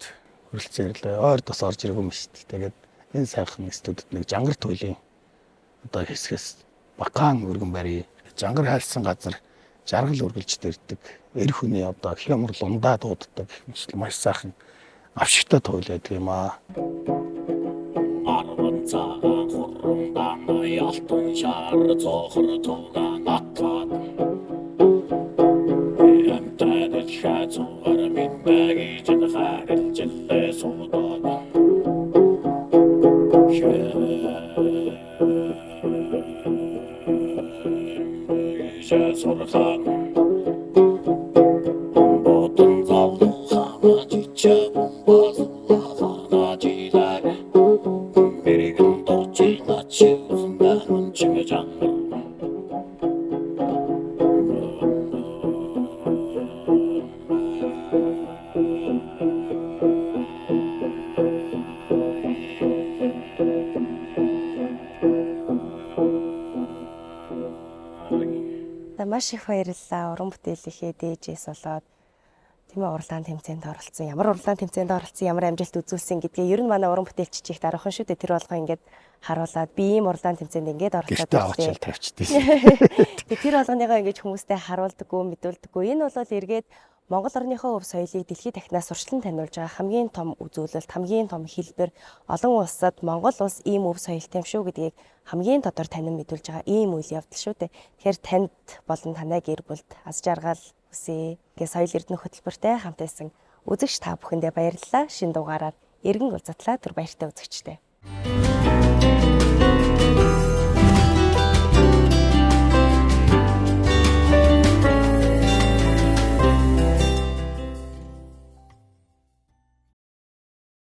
хүрэлцээрлээ. Ойр тос орж ирэх юм шүү дээ. Тэгээд энэ сайхан студид нэг жангар туйлын одоо хэсгээс бакаан өргөн барий. Жангар хайлсан газар жаргал үргэлж дэрдэг. Эр хүний одоо хямар лундаа дууддаг маш сайхан авшигтай туйл байдаг юм аа. Арван цагаан хурдан алтан шар цохор тугаан атваад эмтэд шацуугаар минь багиж харилж лээ суудаад шацурхан ботон залуу хамаач чабун базулаа жилаа Берегin torcina çığırında hınçımı canlı Маш их баярлалаа. Уран бүтээлийнхээ дээжээс болоод тийм ээ урлаан тэмцээнд оролцсон. Ямар урлаан тэмцээнд оролцсон, ямар амжилт үзүүлсэн гэдгээ ер нь манай уран бүтээлч чих дараахан шүү дээ. Тэр болгоо ингээд харуулад би ийм урлаан тэмцээнд ингээд оролцоод байна. Тавьчихдээ. Тэр болгоныгоо ингээд хүмүүстэй харуулдаггүй, мэдүүлдэггүй. Энэ бол эргээд Монгол орныхоо өв соёлыг дэлхийд дахинаас сурчлан таниулж байгаа хамгийн том үзүүлэлт, хамгийн том хэлбэр, олон улсад Монгол улс ийм өв соёлтой юм шүү гэдгийг хамгийн тодор танин мэдүүлж байгаа ийм үйл явдал шүү дээ. Тэгэхээр танд болон танай гэр бүлд аз жаргал хүсье. Ингээ соёл эрдэнэ хөтөлбөртэй хамт байсан үзэгч та бүхэндээ баярлалаа. Шинэ дугаараар эргэн уулзтлаа. Түр баяртай үзэгчтэй.